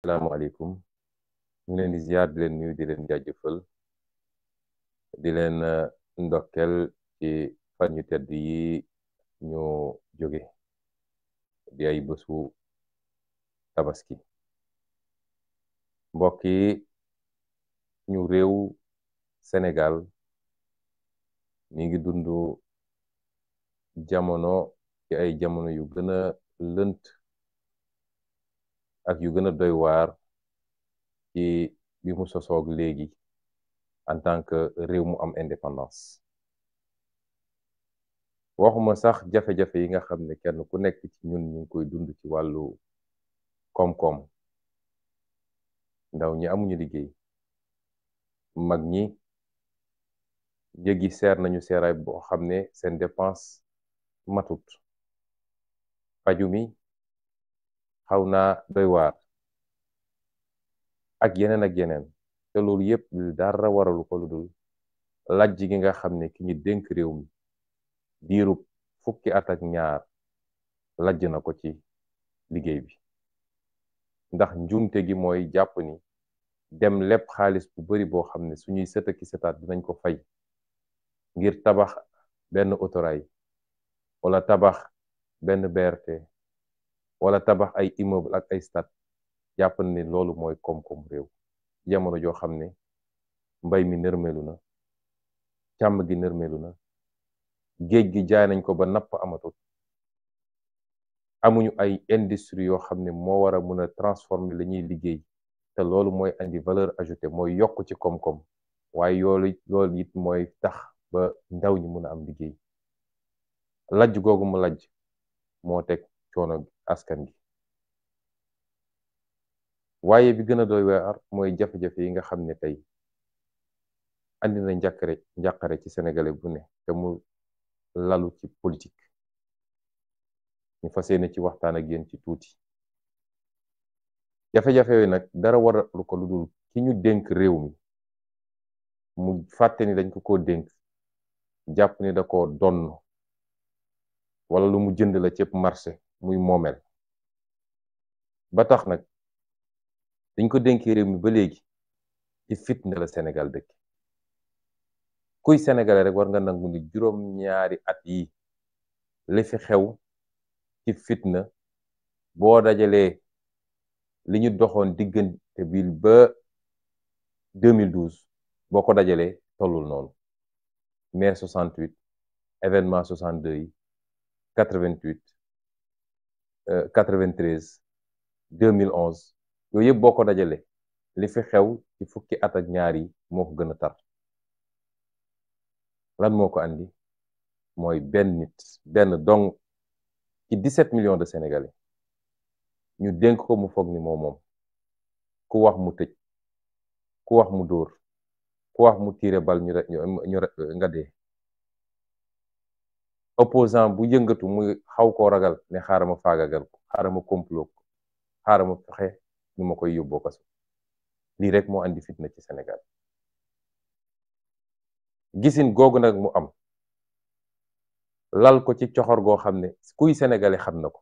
Asalaamaaleykum ñu leen di ziar di leen nuyu di leen jaajëfal di leen ndokkel ci fan yu tedd yi ñu jóge di ay bésu tabaski mbokk yi ñu réew Sénégal mi ngi dund jamono ci ay jamono yu gën a lënt ak yu gën a doy waar ci bi mu sosoog léegi en tant que réew mu am indépendance waxuma sax jafe-jafe yi nga xam ne kenn ku nekk ci ñun ñu ngi koy dund ci wàllu koom-koom ndaw ñi amuñu liggéey mag ñi njëg yi seer nañu seeraay boo xam ne seen dépense matut paju mi xaw naa doy waar ak yeneen te loolu yépp dara waralu ko lu dul lajj gi nga xam ne ki ñu dénk réew mi diirub fukki at ak ñaar lajj na ko ci liggéey bi ndax njuumte gi mooy jàpp ni dem lépp xaalis bu bari boo xam ne suñuy sëta ki sëtaat dinañ ko fay ngir tabax benn autorail wala tabax benn BRT wala tabax ay immeuble ak ay stade jàpp ni loolu mooy koom-koom réew jamono joo xam ne mbay mi nërmelu na càmm gi nërmelu na géej gi jaay nañ ko ba napp amatul amuñu ay industrie yoo xam ne moo war a mën a transformer la ñuy liggéey te loolu mooy andi valeur ajoutée mooy yokk ci koom-koom waaye loolu it mooy tax ba ndaw ñi mën a am liggéey lajj googu mu lajj moo teg coono askan gi waaye bi gën a doy waar mooy jafe-jafe yi nga xam ne tey andi na njàqare ci sénégalais bu ne te mu lalu ci politique ñu fas yéene ci waxtaan ak yéen ci tuuti jafe-jafe yooyu nag dara waralu ko lu dul ki ñu dénk réew mi mu fàtte ni dañ ko dénk jàpp ni da ko donn wala lu mu jënd la cëpp marché muy moomeel ba tax nag dañ ko dénkee réew mi ba léegi ci fitna la Sénégal dëkk kuy sénégalais rek war nga nangu ni juróom-ñaari at yi li fi xew ci fitna boo dajalee li ñu doxoon diggante bi ba 2012 boo ko dajalee tollul noonu mai 68 événement 62 yi 88 93 2011 yooyu yëpp boo ko dajalee li fi xew ci fukki at ak ñaar yi moo ko gën a tar lan moo ko andi mooy benn dong ci 17 millions de sénégalais ñu dénk ko mu foog ni moom ku wax mu tëj ku wax mu dóor ku wax mu tiire bal ñu nga dee opposant bu yëngatu muy xaw koo ragal ne xaaral ma faagagal ko xaaral ma complot ko xaaral ma fexe nu ma koy yóbboo kaso lii rek moo andi fitna ci Sénégal gisin googu nag mu am lal ko ci coxor goo xam ne kuy sénégalais xam na ko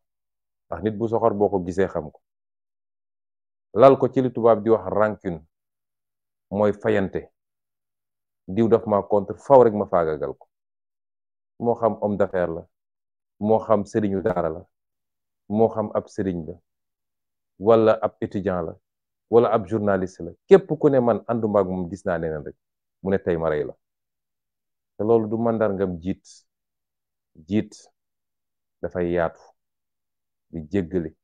ndax nit bu soxor boo ko gisee xam ko lal ko ci li tubaab di wax rancune mooy fayante diw daf ma contre faw rek ma faagagal ko moo xam homme d'affaires la moo xam sëriñu daara la moo xam ab sëriñ la wala ab étudiant la wala ab journaliste la képp ku ne man ànduma ak moom gis naa neneen rek mu ne tey ma rey la te loolu du màndargam jiit dafay yaatu di jéggale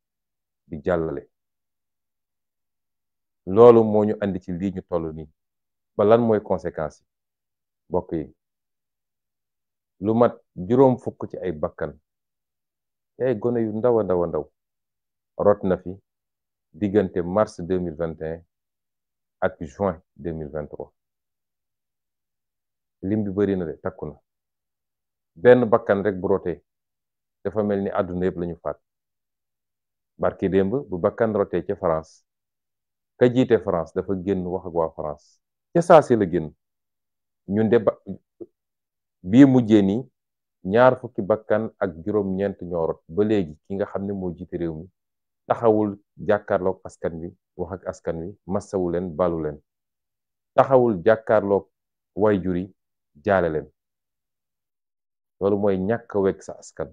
di jàllale loolu moo ñu andi ci lii ñu toll nii ba lan mooy conséquences yi mbokk yi lu mat juróom fukk ci ay bakkan ay gone yu ndaw a ndaw rot na fi diggante mars 2021 ak juin 2023 lim bi bari na de takku na benn bakkan rek bu rotee dafa mel ni àdduna yëpp lañu faat barki démb bu bakkan rotee ca France ka jiite France dafa génn wax ak waa France ca saa si la génn ñun de bii mujjee nii ñaar fukki bakkan ak juróom-ñeent ñoo rot ba léegi ki nga xam ne moo jiite réew mi taxawul jàkkaarloog askan wi wax ak askan wi massawu leen balu leen taxawul jàkkaarloog wayjur yi jaale leen loolu mooy ñàkk a wekk sa askan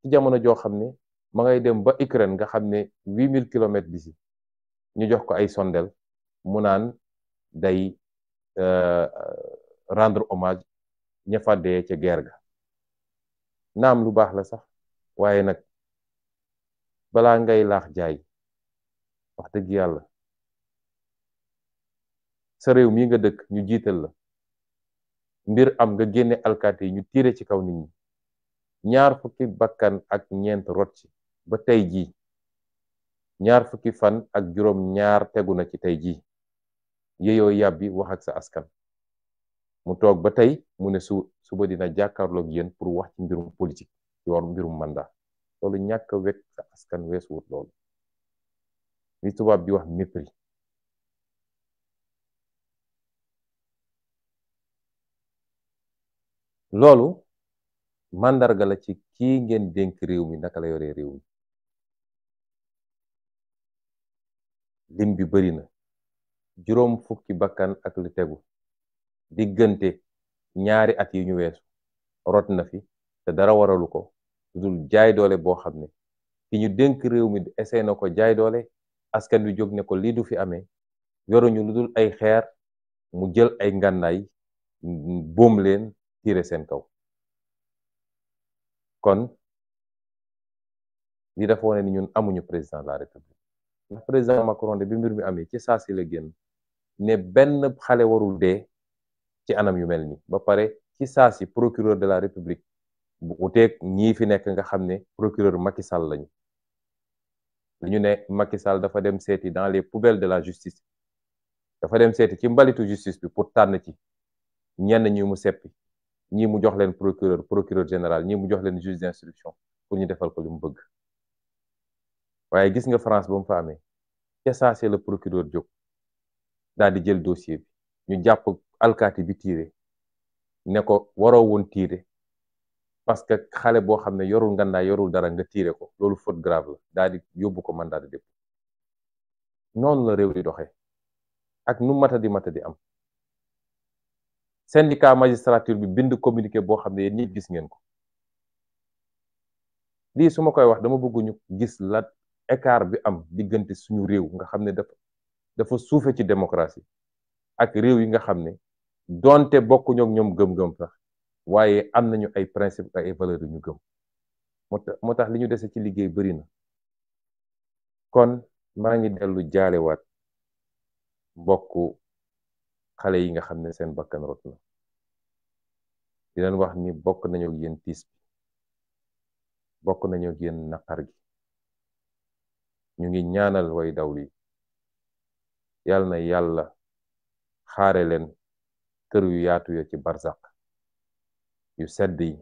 ci jamono joo xam ne ma ngay dem ba Ukraine nga xam ne 8000 kilomètres d'ici ñu jox ko ay sondel mu naan day rendre hommage ña fa dee ca guerre ga naam lu baax la sax waaye nag balaa ngay laax jaay wax dëgg yàlla sa réew mii nga dëkk ñu jiital la mbir am nga génne alkaati yi ñu tiire ci kaw nit ñi ñaar fukki bakkan ak ñeent rot ci ba tey jii ñaar fukki fan ak juróom ñaar tegu na ci tey jii yeyoo yàbbi wax ak sa askan mu toog ba tey mu ne suba dina jàkkaarloog yéen pour wax ci mbirum politique ci war mbirum mandat loolu ñàkk a wekk sa askan weesuwut loolu li tubaab di wax mépris loolu màndarga la ci kii ngeen dénk réew mi naka la yoree réew mi lim bi bari na juróom fukki bakkan ak lu tegu diggante ñaari at yi ñu weesu rot na fi te dara waralu ko dul jaay doole boo xam ne ki ñu dénk réew mi essayé na ko jaay doole askan wi jóg ne ko lii du fi amee yoruñu lu dul ay xeer mu jël ay ngànnaay boom leen tiire seen kaw kon li dafa wane ni ñun amuñu président de la république ndax président Macron de bi mbir mi amee ci saa si la génn ne benn xale warul dee ci anam yu mel ni ba pare ci saa si procureur de la république bu uteeg ñii fi nekk nga xam ne procureur Macky Sall lañu li ñu ne Macky Sall dafa dem seeti dans les poubelles de la justice dafa dem seeti ci mbalitu justice bi pour tànn ci ñenn ñi mu seppi ñii mu jox leen procureur général ñii mu jox leen juge d'instruction pour ñu defal ko li mu bëgg waaye gis nga France ba mu fa amee ca saa see la procureur jóg daal di jël dossier bi ñu jàpp alkaati bi tiire ne ko waroo woon tiire parce que xale boo xam ne yorul ngandaay yorul dara nga tiire ko loolu faute grave la daal di yóbbu ko mandat de dépôt noonu la réew di doxee ak nu matadi am syndicat magistrature bi bind communiqué boo xam ne yéen ñi gis ngeen ko lii su ma koy wax dama bëgg ñu gis la écart bi am diggante suñu réew nga xam ne dafa suufe ci démocratie ak réew yi nga xam ne donte bokkuñu ak ñoom gëm-gëm sax waaye am nañu ay principe ay valeurs yu ñu gëm moo tax li ñu dese ci liggéey bari na kon maa ngi dellu jaalewaat mbokku xale yi nga xam ne seen bakkan rot na di leen wax ni bokk nañu ak yéen tiis bi bokk nañu ak yéen naqar gi ñu ngi ñaanal way dawlu yi yàlla na yàlla xaare leen kër yu yaatu ya ci barzak yu sedd yi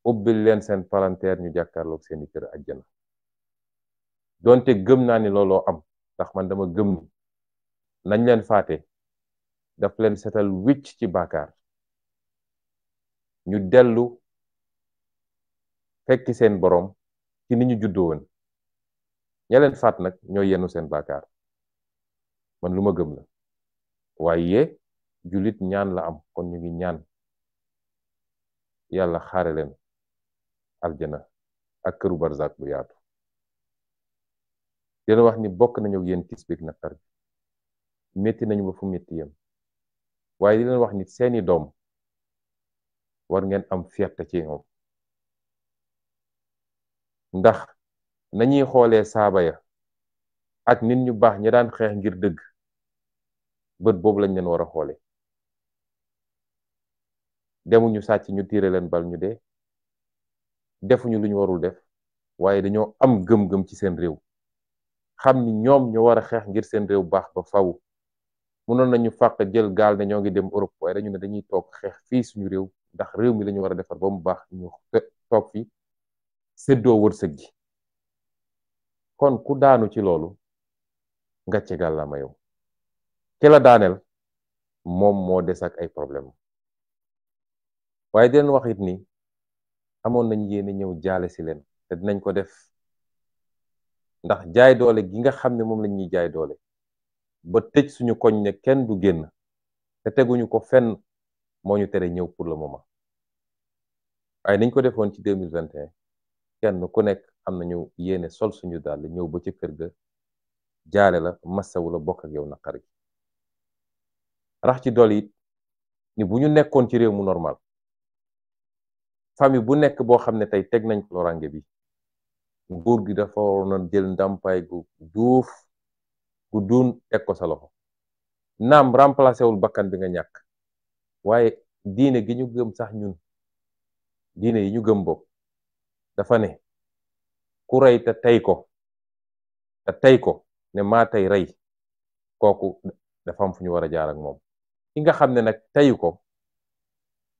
ubbil leen seen palanteer ñu jàkkaarloog seeni kër àjjana donte gëm naa ni looloo am ndax man dama gëm ni nañ leen faate daf leen setal wicc ci bàkkaar ñu dellu fekki seen boroom ci ni ñu juddoo woon ña leen faat nag ñoo yenu seen bàkkaar man lu ma gëm la waaye jullit ñaan la am kon ñu ngi ñaan yàlla xaare leen aljana ak këru barzak bu yaatu dina wax ni bokk nañu ak yéen tiis bi ak naqar bi métti nañu ba fu métti yem waaye di leen wax ni seeni doom war ngeen am fierté ci ñoom ndax nañuy xoolee saaba ya ak nit ñu baax ñi daan xeex ngir dëgg bët boobu lañ leen war a xoole demuñu sàcc ñu tiire leen bal ñu dee defuñu lu ñu warul def waaye dañoo am gëm-gëm ci seen réew xam ni ñoom ñu war a xeex ngir seen réew baax ba faw mënoon nañu fàq jël gaal ne ñoo ngi dem Europe waaye dañu ne dañuy toog xeex fii suñu réew ndax réew mi lañu war a defar ba mu baax ñu toog fi séddoo wërsëg gi kon ku daanu ci loolu ngàcce gàllaama yow ki la daaneel moom moo des ak ay problème waaye di leen wax it ni amoon nañ yéene ñëw jaale si leen te dinañ ko def ndax jaay doole gi nga xam ne moom lañ ñuy jaay doole ba tëj suñu koñ ne kenn du génn te teguñu ko fenn moo ñu tere ñëw pour le moment waaye niñ ko defoon ci 2021 kenn ku nekk am nañu yéene sol suñu daal ñëw ba ci kër ga jaale la massawu la bokk ak yow naqar gi rax ci dolli it ni bu ñu nekkoon ci réew mu normal famille bu nekk boo xam ne tey teg nañ ko lorange bi nguur gi dafa waroon a jël ndàmpaay gu duuf gu duun teg ko sa loxo naam remplacé wul bakkan bi nga ñàkk waaye diine gi ñu gëm sax ñun diine yi ñu gëm bokk dafa ne ku rey te tey ko ne maa tey rey kooku dafa am fu ñu war a jaar ak moom ki nga xam ne nag teyu ko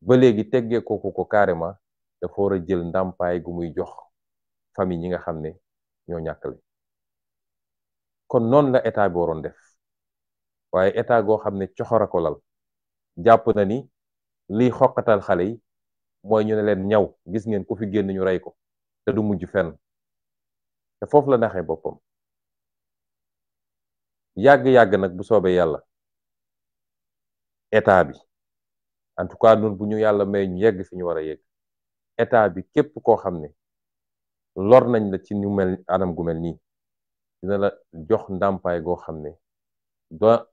ba léegi teggee ko carrément dafa war a jël ndàmpaay gu muy jox famille ñi nga xam ne ñoo ñàkkale kon noonu la état bi waroon def waaye état goo xam ne coxora ko lal jàpp na ni liy xoqatal xale yi mooy ñu ne leen ñaw gis ngeen ku fi génn ñu rey ko te du mujj fenn te foofu la naxee boppam yàgg-yàgg nag bu soobee yàlla état bi en tout cas nun bu ñu yàlla may ñu yegg fi ñu war a yegg état bi képp koo xam ne lor nañ la ci ñu mel anam gu mel nii dina la jox ndàmpaay goo xam ne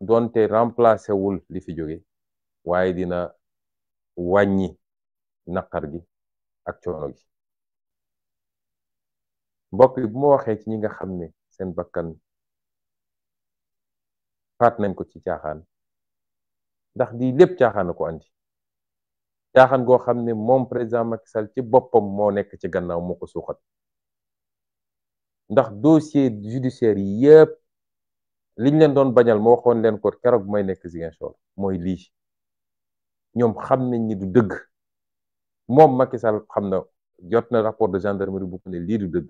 doonte remplacé wul li fi jóge waaye dina wàññi naqar gi ak coono gi mbokk yi bu ma waxee ci ñi nga xam ne seen bakkan faat nañ ko ci caaxaan ndax di lépp caaxaan ko andi caaxaan goo xam ne moom président Macky Sall ci boppam moo nekk ci gannaaw moo ko suuxat ndax dossier judiciaire yi yëpp liñ leen doon bañal ma waxoon leen ko keroog may nekk Ziguinchor mooy lii ñoom xam nañ ni du dëgg moom Macky Sall xam na jot na rapport de gendarmerie bu ko ne lii du dëgg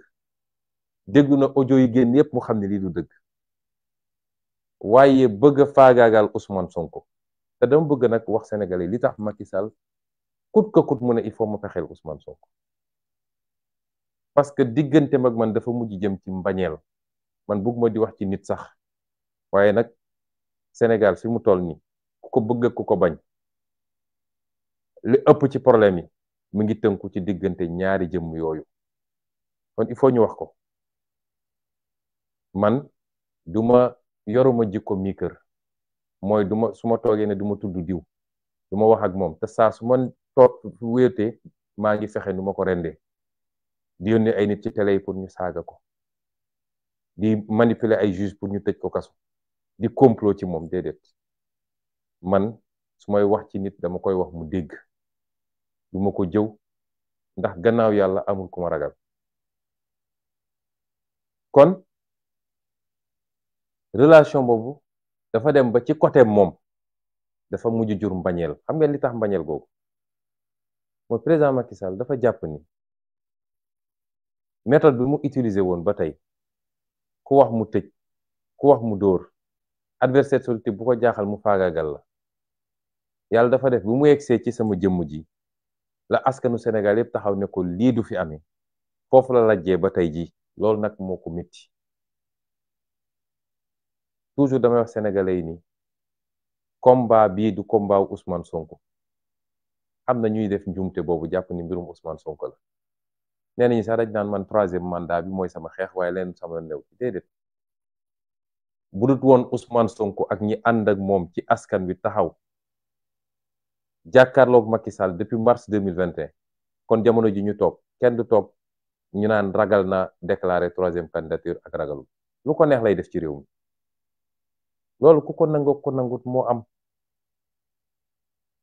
déglu na audio yi génn yëpp mu xam ne lii du dëgg waaye bëgg a faagaagal Ousmane Sonko te dama bëgg nag wax sénégalais li tax Macky Sall kut ka kut mu ne il faut ma fexeel Ousmane Sonko parce que diggante mag man dafa mujj jëm ci mbañeel man bëgg ma di wax ci nit sax waaye nag Sénégal fi mu toll nii ku ko bëgg ku ko bañ li ëpp ci problème yi mu ngi tënku ci diggante ñaari jëmm yooyu kon il faut ñu wax ko man duma yoruma jikko mi kër mooy duma su ma toogee ne duma tudd diw duma wax ak moom te saa su ma toog wéetee maa ngi fexe nu ma ko rendee di yónnee ay nit ci télé yi pour ñu saaga ko di manipuler ay juge pour ñu tëj ko kaso di complot ci moom déedéet man su may wax ci nit dama koy wax mu dégg duma ko jëw ndax gannaaw yàlla amul ku ma ragal kon relation boobu dafa dem ba ci côté moom dafa mujj jur mbañeel xam ngeen li tax mbañeel googu mooy président Macky Sall dafa jàpp ni méthode bi mu utiliser woon ba tey ku wax mu tëj ku wax mu dóor adversaire politique bu ko jaaxal mu faagaagal la yàlla dafa def bu mu yegsee ci sama jëmm ji la askanu Sénégal yëpp taxaw ne ko lii du fi amee foofu la lajjee ba tey ji loolu nag moo ko métti toujours damay wax sénégalais yi ni combat bii du combat wu Ousmane Sonko am na ñuy def njuumte boobu jàpp ni mbirum Ousmane Sonko la nee nañu sax dañ naan man 3e mandat bi mooy sama xeex waaye leen sama new ci déedéet bu dut woon Ousmane Sonko ak ñi ànd ak moom ci askan wi taxaw jàkkaarloog Macky Sall depuis mars 2021 kon jamono ji ñu toog kenn du toog ñu naan ragal na déclarer 3e candidature ak ragalul lu ko neex lay def ci réew mi loolu ku ko nangoo ko nangut moo am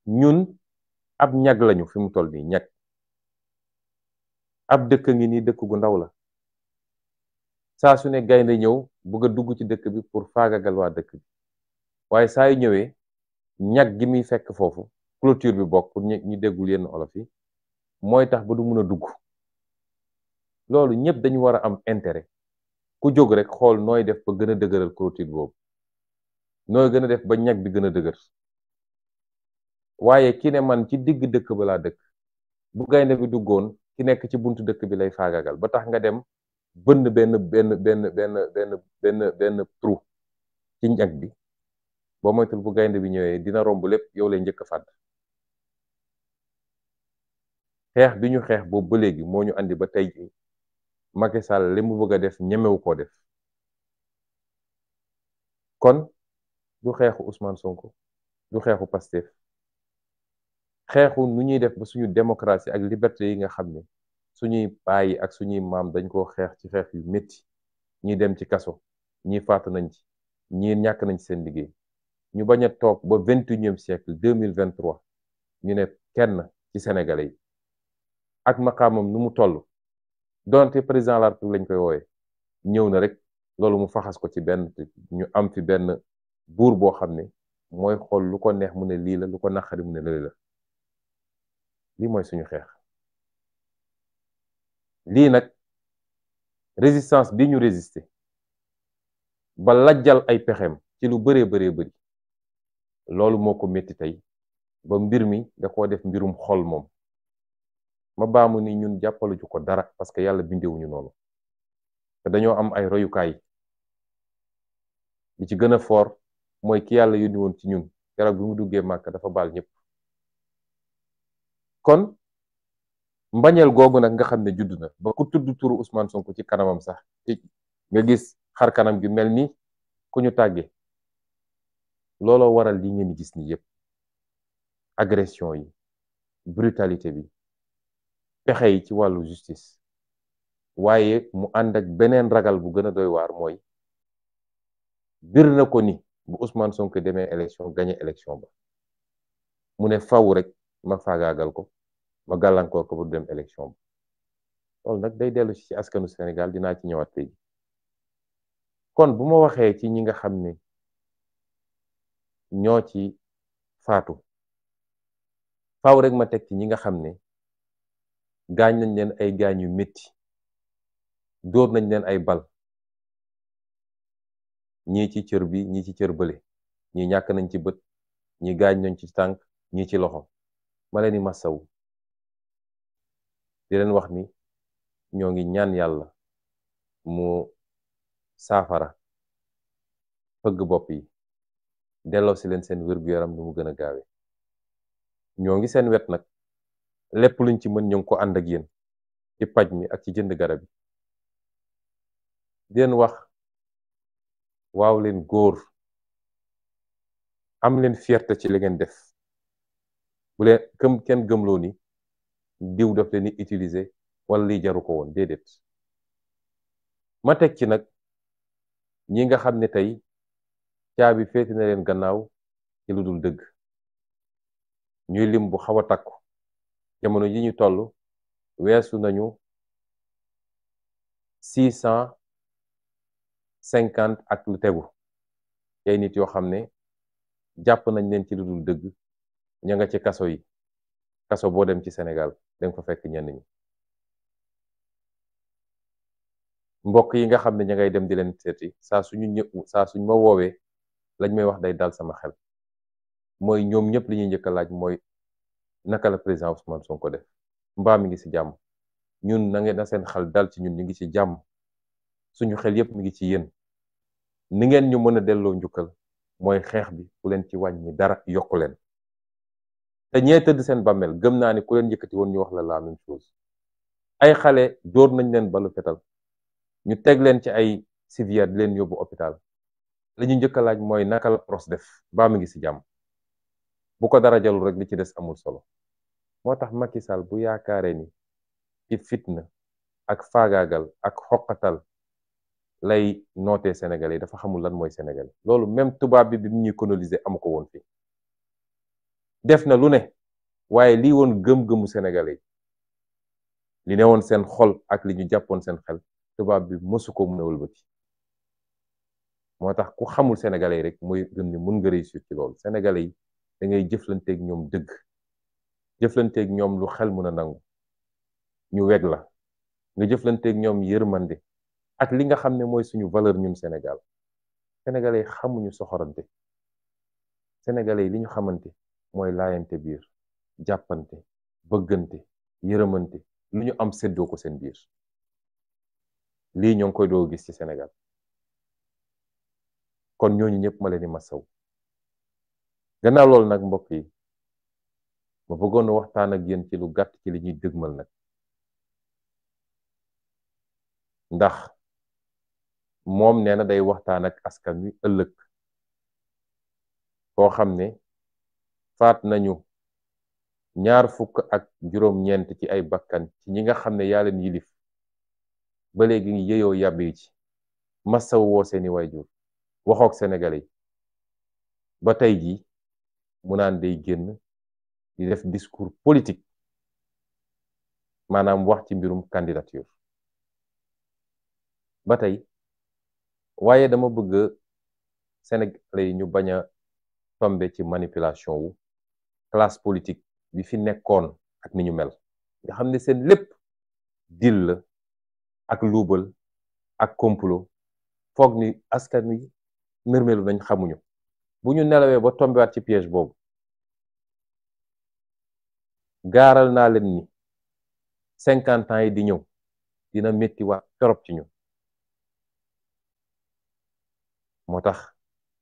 ñun ab ñag lañu fi mu toll nii ñag ab dëkk ngi nii dëkk gu ndaw la saa su ne gaynde ñëw bëgg a dugg ci dëkk bi pour faagagal waa dëkk bi waaye saa yu ñëwee ñag gi muy fekk foofu clôture bi bokk pour ñu déggul yenn olof yi mooy tax ba du mun a dugg loolu ñëpp dañu war a am intérêt ku jóg rek xool nooy def ba gën a dëgëral clôture boobu nooy gën a def ba ñag bi gën a dëgër waaye ki ne man ci digg dëkk ba laa dëkk bu gaynde bi duggoon ki nekk ci buntu dëkk bi lay faagagal ba tax nga dem bënn benn trou ci ñag bi boo moytul bu gaynde bi ñëwee dina romb lépp, yow lay njëkk a fàdd. xeex bi ñu xeex boobu ba léegi moo ñu andi ba tey ji Macky Sall li mu bëgg a def ñemewu koo def. kon du xeexu Ousmane Sonko, du xeexu Pastef, xeexu nu ñuy def ba suñu démocratie ak liberté yi nga xam ne suñuy baay ak suñuy maam dañ koo xeex ci xeex yu métti, ñi dem ci kaso, ñi faatu nañ ci, ñi ñàkk nañ ci seen liggéey, ñu bañ a toog ba 21e siècle 2023 ñu ne kenn ci sénégalais yi ak maqaamam nu mu toll donte président de la République lañ koy wooye ñëw na rek loolu mu faxas ko ci benn, ñu am fi benn buur boo xam ne mooy xool lu ko neex mu ne lii la, lu ko naqari mu ne lële la. lii mooy suñu xeex. lii nag résistance bi ñu résister ba lajjal ay pexem ci lu bëree bëri loolu moo ko métti tey ba mbir mi da koo def mbirum xol moom. ma baamu ni ñun jàppaluñu ko dara parce que yàlla bindewuñu noonu te dañoo am ay royukaay. li ci gën a fort mooy ki yàlla yónni woon ci ñun keroog bi mu duggee màkk dafa baal ñëpp. kon mbañeel googu nag nga xam ne judd na ba ku tudd turu Ousmane Sonko ci kanamam sax nga gis xar kanam gi mel ni ku ñu tàggee, looloo waral li ngeen gis ni yépp, agression yi, brutalité bi, pexe yi ci wàllu justice. waaye mu ànd ak beneen ragal bu gën a doy waar mooy bir na ko ni bu Ousmane Sonko demee élection gagné élection ba mu ne faw rek ma faagaagal ko, ma gàllankoor ko bu dem élection ba. loolu nag day dellu ci askanu Sénégal, dinaa ci ñëwaat léegi. kon bu ma waxee ci ñi nga xam ne ñoo ci faatu, faw rek ma teg ci ñi nga xam ne gaañ nañ leen ay gaañ yu métti, dóor nañ leen ay bal, ñii ci cër bi ñii ci cër bële, ñii ñàkk nañ ci bët, ñii gaañ nañ ci tànk, ñii ci loxo. ma leen di massawu di leen wax ni ñoo ngi ñaan yàlla mu saafara fëgg bopp yi, delloo si leen seen wér-gu-yaram nu mu gën a gaawe. ñoo ngi seen wet nag, lépp luñ ci mën ñoo ngi ko ànd ak yéen ci paj mi ak ci jënd garab yi. di leen wax waaw leen góor, am leen fierté ci li ngeen def. bu leen kenn gëmloo ni diw daf leen di utiliser wala lii jaru ko woon, déedéet. ma teg ci nag ñi nga xam ne tey caabi féeti na leen gannaaw ci lu dul dëgg, ñuy lim bu xaw a takku. jamono ji ñu toll weesu nañu 650 ak lu tegu ay nit yoo xam ne jàpp nañ leen ci lu dul dëgg, ña nga ci kaso yi. kaso boo dem ci Sénégal danga fa fekk ñenn ñi. mbokk yi nga xam ne ña ngay dem di leen seeti saa suñ ma woowee lañ may wax day dal sama xel. mooy ñoom ñëpp li ñuy njëkk a laaj mooy naka la président Ousmane Sonko def, mbaa mi ngi ci jàmm. ñun na seen xel dal ci ñun, ñu ngi ci jàmm. suñu xel yépp mi ngi ci yéen. ni ngeen ñu mën a delloo njukkal mooy xeex bi ku leen ci wàññi dara, yokku leen. te ñee tëdd seen bàmmeel gëm naa ni ku leen yëkkati woon ñu wax la même chose. ay xale dóor nañ leen balu fetal, ñu teg leen ci ay civière di leen yóbbu hôpital. li ñu njëkk a laaj mooy naka la pros def, baa mi ngi ci jàmm. bu ko dara jalul rek li ci des amul solo. moo tax Macky Sall bu yaakaaree ni ci fitna ak faagaagal ak xoqatal lay nootee Sénégalais dafa xamul lan mooy Sénégalais. loolu même tubaab bi mu ñuy coloniser amu ko woon fii. def na lu ne, waaye lii woon gëm-gëmu Sénégalais li ne woon seen xol ak li ñu jàppoon seen xel, tubaab bi mësu ko mën a wëlbati. moo tax ku xamul Sénégalais rek mooy gëm ni mun nga réussir ci loolu. Sénégalais yi da ngay jëflanteeg ñoom dëgg, jëflanteeg ñoom lu xel mën a nangu, ñu weg la nga jëflanteeg ñoom yërmande ak li nga xam ne mooy suñu valeur ñun Sénégal. Sénégalais yi xamuñu soxorante. Sénégalais yi li ñu xamante mooy laayante biir, jàppante, bëggante, yërëmante, lu ñu am séddoo ko seen biir. lii ñoo ngi koy doo gis ci Sénégal kon ñooñu ñëpp ma leen di masaw gannaaw loolu nag mbokk yi ma bëggoon waxtaan ak yéen ci lu gàtt ci li ñuy dëgmal nag ndax moom nee na day waxtaan ak askan wi ëllëg koo xam ne faat nañu 26 ci ay bakkan ci ñi nga xam ne yaa leen yilif ba léegi ngi yeyoo yàbbi ci masaw woo seeni waajur waxook Sénégalais yi ba tey jii mu naan day génn di def discours politique maanaam wax ci mbirum candidature ba tey waaye dama bëgg Sénégalais yi ñu bañ a tombe ci manipulation wu classe politique bi fi nekkoon ak ni ñu mel nga xam ne seen lépp dil la ak luubal ak complot foog ni askan wi nërmeelu nañ xamuñu bu ñu nelawee ba tombewaat ci piège boobu gaaral naa leen ni 50 ans yi di ñëw dina métti waat torop ci ñu moo tax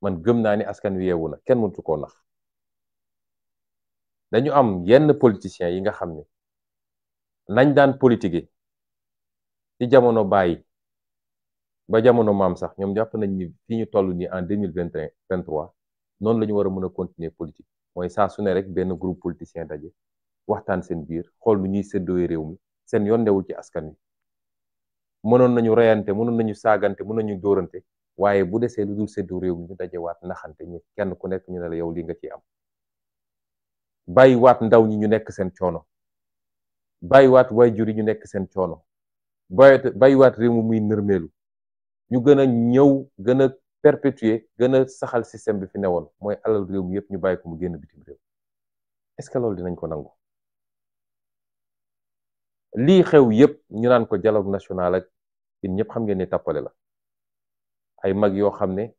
man gëm naa ni askan wi yeewu na kenn mëntu koo nax dañu am yenn politiciens yi nga xam ne nañ daan politique ci jamono bàyyi ba jamono maam sax ñoom jàpp nañ ni fi ñu toll nii en 2023 noonu la ñu war a mën a continuer politique mooy saa su ne rek benn groupe politicien daje waxtaan seen biir xool nu ñuy séddoo réew mi seen yoon newul ci askan wi mënoon nañu reyante mënoon nañu saagante mënoon nañu dóorante waaye bu desee lu dul séddoo réew mi ñu dajewaat naxante ñu kenn ku nekk ñu ne la yow li nga ciy am bàyyiwaat ndaw ñi ñu nekk seen coono bàyyiwaat waajur yi ñu nekk seen coono bàyyiwaat réew mi muy nërmeelu ñu gën a ñëw gën a perpétuer gën a saxal système bi fi newoon mooy alal réew mi yëpp ñu bàyyi ko mu génn bitim réew est-ce que loolu dinañ ko nangu lii xew yëpp ñu naan ko dialogue national ak yéen ñëpp xam ngeen ne tàppale la ay mag yoo xam ne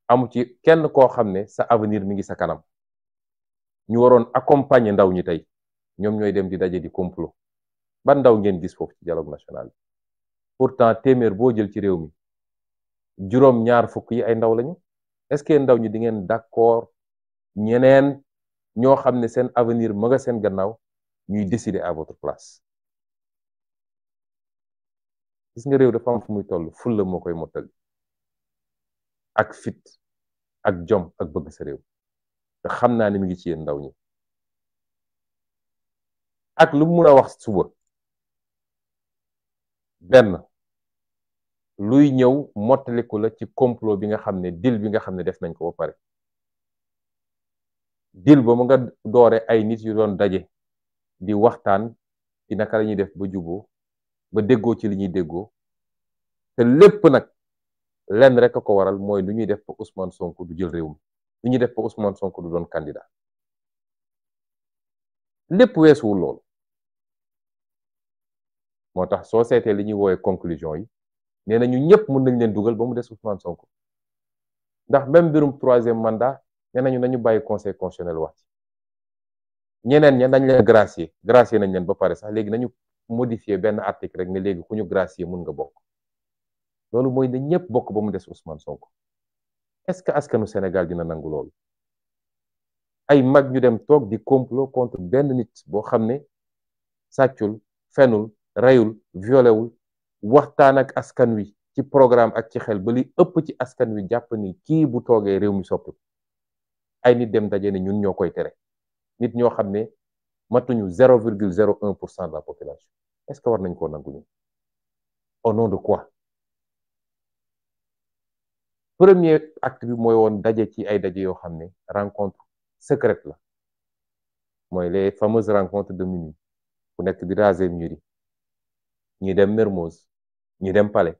amu ci kenn koo xam ne sa avenir mi ngi sa kanam ñu waroon accompagner ndaw ñi tey ñoom ñooy dem di daje di complot ban ndaw ngeen gis foofu ci dialogue national bi pourtant téeméer boo jël ci réew mi juróom ñaar fukk yi ay ndaw lañu est-ce que ndaw ñi di ngeen d'accord ñeneen ñoo xam ne seen avenir ma nga seen gannaaw ñuy décider à votre place gis nga réew dafa am fu muy toll fulla moo koy mottali ak fit ak jom ak bëgg sa réew te xam naa ni mi ngi ci yéen ndaw ñi ak lu mu mun a wax suba benn luy ñëw mottaliku la ci complot bi nga xam ne deal bi nga xam ne def nañ ko ba pare deal ba mu nga doore ay nit yu doon daje di waxtaan ci naka la ñuy def ba juboo ba déggoo ci li ñuy déggoo te lépp nag lenn rek a ko waral mooy lu ñuy def ba Ousmane Sonko du jël réew mi lu ñuy def ba Ousmane Sonko du doon candidat lépp weesuwul loolu moo tax soo seetee li ñuy woowee conclusion yi nee na ñu ñëpp mën nañ leen dugal ba mu des Ousmane Sonko ndax même mbirum 3e mandat nee nañu nañu bàyyi conseil constitutionnel wax ci ñeneen ña nañ leen gracier nañ leen ba pare sax léegi nañu modifier benn article rek ne léegi ku ñu gracier mun nga bokk loolu mooy ne ñëpp bokk ba mu des Ousmane Sonko est-ce que askanu Sénégal dina nangu loolu ay mag ñu dem toog di complot contre benn nit boo xam ne sàccul fenul reyul violewul waxtaan ak askan wi ci programme ak ci xel ba li ëpp ci askan wi jàpp ni kii bu toogee réew mi soppi ay nit dem daje ne ñun ñoo koy tere nit ñoo xam ne matuñu 0,01% de la population est-ce que war nañ koo nangu ñun au nom de quoi premier acte bi mooy woon daje ci ay daje yoo xam ne rencontre secrète la mooy les fameuses rencontres de minuit ku nekk di raser mur yi ñi dem Mermoz ñi dem Palais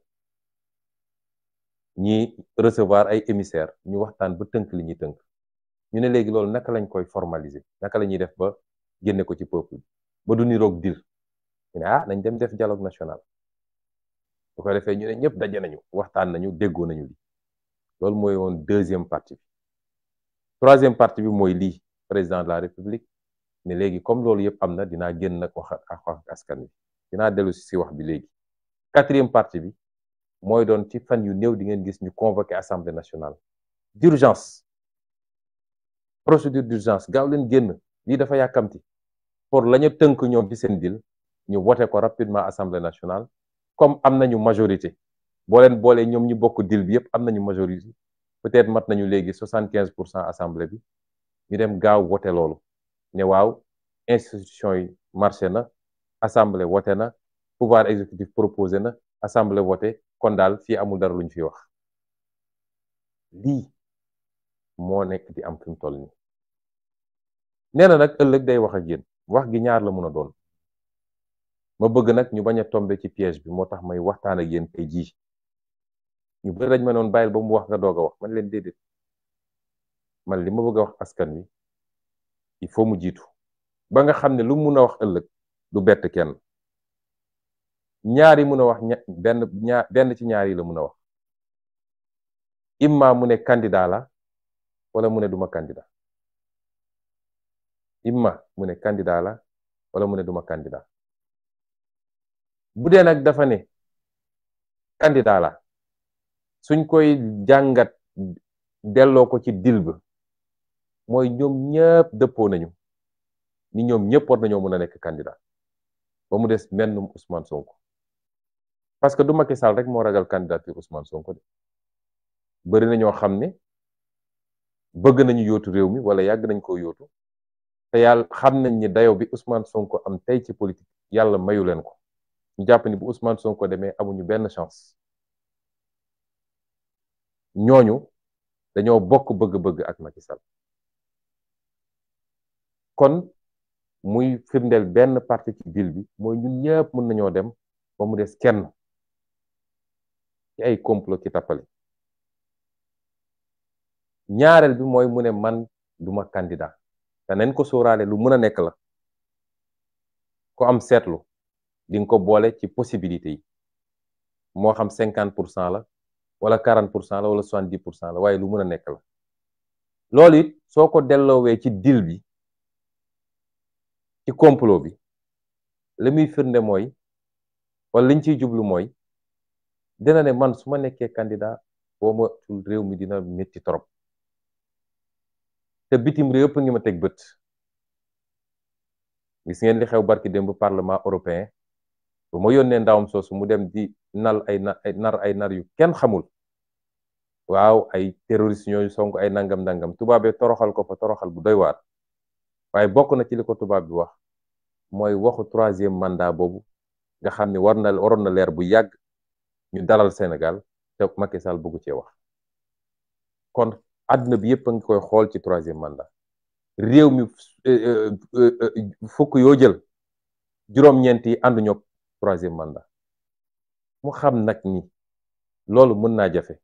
ñi recevoir ay émissaires ñu waxtaan ba tënk li ñuy tënk ñu ne léegi loolu naka lañ koy formaliser naka la ñuy def ba génne ko ci peuple ba du niroog dil ñu ne nañ dem def dialogue national bu ko defee ñu ne ñëpp daje nañu waxtaan nañu déggoo nañu li loolu mooy woon deuxième partie bi troisième partie bi mooy lii président de la république ne léegi comme loolu yëpp am na dinaa génn nag wax ak askan wi dinaa dellu si wax bi léegi quatrième partie bi mooy doon ci fan yu néew di ngeen gis ñu convoqué assemblée nationale d'urgence, procédure d'urgence, gaaw leen génn lii dafa yàkkamti pour la ñu tënk ñoom ci seen deal ñu voté ko rapidement assemblée nationale. comme am nañu majorité boo leen boolee ñoom ñu bokk deal bi yëpp am nañu majorité, peut-être mat nañu léegi 75% assemblée bi, ñu dem gaaw voté loolu ne waaw institution yi marché na, assemblée voté na, pouvoir exécutif proposé na, assemblée voté, kon daal fii amul dara lu ñu fi wax. lii moo nekk di am fi mu toll nii. nee na nag ëllëg day wax ak yéen, wax gi ñaar la mën a doon. ma bëgg nag ñu bañ a tomber ci piège bi, moo tax may waxtaan ak yéen tey jii. ñu bëri dañ ma noon bàyyil ba mu wax nga doog a wax, man leen déedéet, man li ma bëgg a wax askan wi il faut mu jiitu ba nga xam ne lu mun a wax ëllëg du bett kenn. ñaari mun a wax benn ci ñaar yi la mun a wax, imma mu ne candidat la wala mu ne duma candidat, imma mu ne candidat la wala mu ne duma candidat. bu dee nag dafa ne candidat la, suñ koy jàngat delloo ko ci dil ba mooy ñoom ñëpp dëppoo nañu ni ñoom ñëpp war nañoo mën a nekk candidat ba mu des mennum Ousmane Sonko. parce que du Macky Sall rek moo ragal candidature Ousmane Sonko de, bëri na ñoo xam ne bëgg nañu yóotu réew mi wala yàgg nañ koo yóotu te yàlla xam nañ ni dayo bi Ousmane Sonko am tey ci politique yàlla mayu leen ko. ñu jàpp ni bu Ousmane Sonko demee amuñu benn chance. ñooñu dañoo bokk bëgg-bëgg ak Macky Sall. kon muy firndeel benn parti ci deal bi mooy ñun ñëpp mën nañoo dem ba mu des kenn ci ay complot ci tappale. ñaareel bi mooy mu ne man duma candidat te nañ ko sóoraale lu mën a nekk la. ko am seetlu di nga ko boole ci possibilité yi moo xam 50% la wala 40% la wala 70% la, waaye lu mën a nekk la. loolu it soo ko delloowee ci deal bi, ci complot bi, li muy firnde mooy wala liñ ciy jublu mooy dina ne man su ma nekkee candidat boo ma réew mi dina métti trop te bitim réew yëpp ngi ma teg bët. gis ngeen li xew barki démb parlement européen bu ma yónnee ndawam soosu mu dem di nar ay nar yu kenn xamul. waaw ay terroriste ñooyu sonk ay nangam tubaabee toroxal ko fa toroxal bu doy waar. waaye bokk na ci li ko tubaab bi wax mooy waxu 3e mandat boobu nga xam ne waroon na leer bu yàgg ñu dalal Sénégal te Macky Sall bëggu cee wax. kon àdduna bi yëpp a ngi koy xool ci 3e mandat. réew mi fukk yoo jël juróom-ñeent yi ànd ñoo 3e mandat. mu xam nag ni loolu mën naa jafe,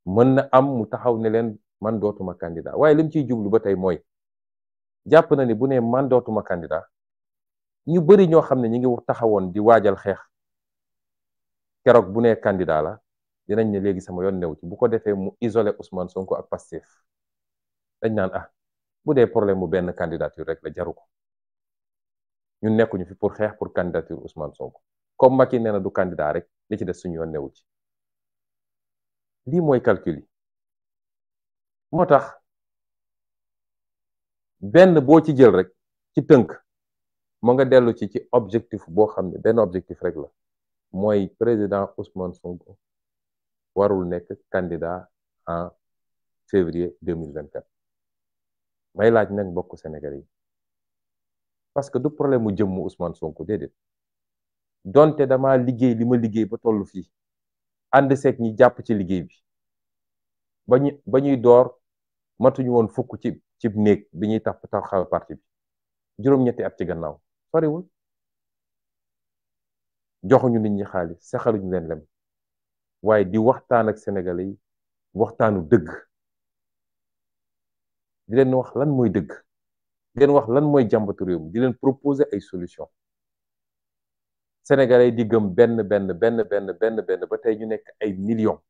mën na am mu taxaw ne leen man dootuma candidat, waaye lim ciy jublu ba tey mooy jàpp na ni bu ne man dootuma candidat ñu bari ñoo xam ne ñi ngi taxawoon di waajal xeex keroog bu ne candidat la dinañ ne léegi sama yoon new ci. bu ko defee mu isolé Ousmane Sonko ak Pastef. dañ naan bu dee problème mu benn candidature rek la jaru ko, ñun nekkuñu fi pour xeex pour candidature Ousmane Sonko. comme Macky nee na du candidat rek li ci des suñu yoon newu ci. lii mooy calcul yi. moo tax benn boo ci jël rek ci tënk mu nga dellu ci objectif boo xam ne benn objectif rek la, mooy président Ousmane Sonko warul nekk candidat en février 2024. may laaj nag mbokku Sénégalais yi, parce que du problème mu jëmmu Ousmane Sonko déedéet. donte dama liggéey li ma liggéey ba tollu fii ànd seeg ñi jàpp ci liggéey bi ba ñuy door matuñu woon fukk ci néeg bi ñuy taxawal parti bi juróom-ñetti at ci gannaaw soriwul. joxuñu nit ñi xaalis, saxaluñu leen lem, waaye di waxtaan ak Sénégalais yi waxtaanu dëgg, di leen wax lan mooy dëgg, di leen wax lan mooy jàmbatu réew mi, di leen proposer ay solution. Sénégalais di gëm benn ba tey ñu nekk ay millions.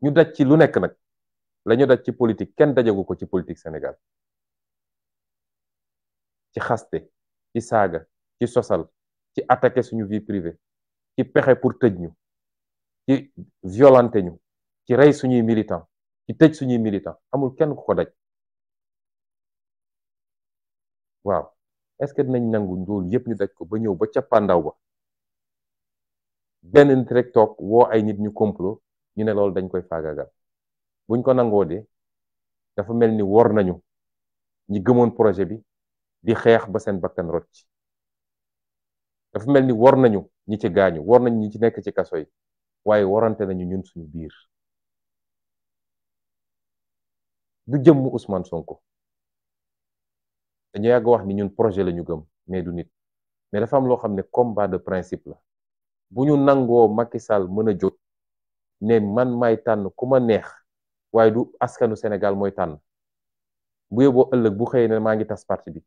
ñu daj ci lu nekk nag, la ñu daj ci politique kenn dajagu ko ci politique Sénégal. ci xaste, ci saaga, ci sosal, ci attaquer suñu vie privée ci pexe pour tëj ñu ci violenter ñu ci rey suñuy militant ci tëj suñuy militant amul kenn ku ko daj waaw est-ce que dinañ nangu loolu yëpp ñu daj ko ba ñëw ba ca pàndaw ba benn nit rek toog woo ay nit ñu complot ñu ne loolu dañ koy faagaagal buñ ko nangoo de dafa mel ni wor nañu ñi gëmoon projet bi di xeex ba seen bakkan rot ci dafa mel ni wor nañu ñi ci gaañu wor nañu ñi ci nekk ci kaso yi waaye warante nañu ñun suñu biir du jëmm Ousmane Sonko dañu yàgg wax ni ñun projet la ñu gëm mais du nit mais dafa am loo xam ne combat de principe la bu ñu nangoo Macky Sall mën a jóg ne man may tànn ku ma neex waaye du askanu Sénégal mooy tànn bu yóbboo ëllëg bu xëyee ne maa ngi tas parti bi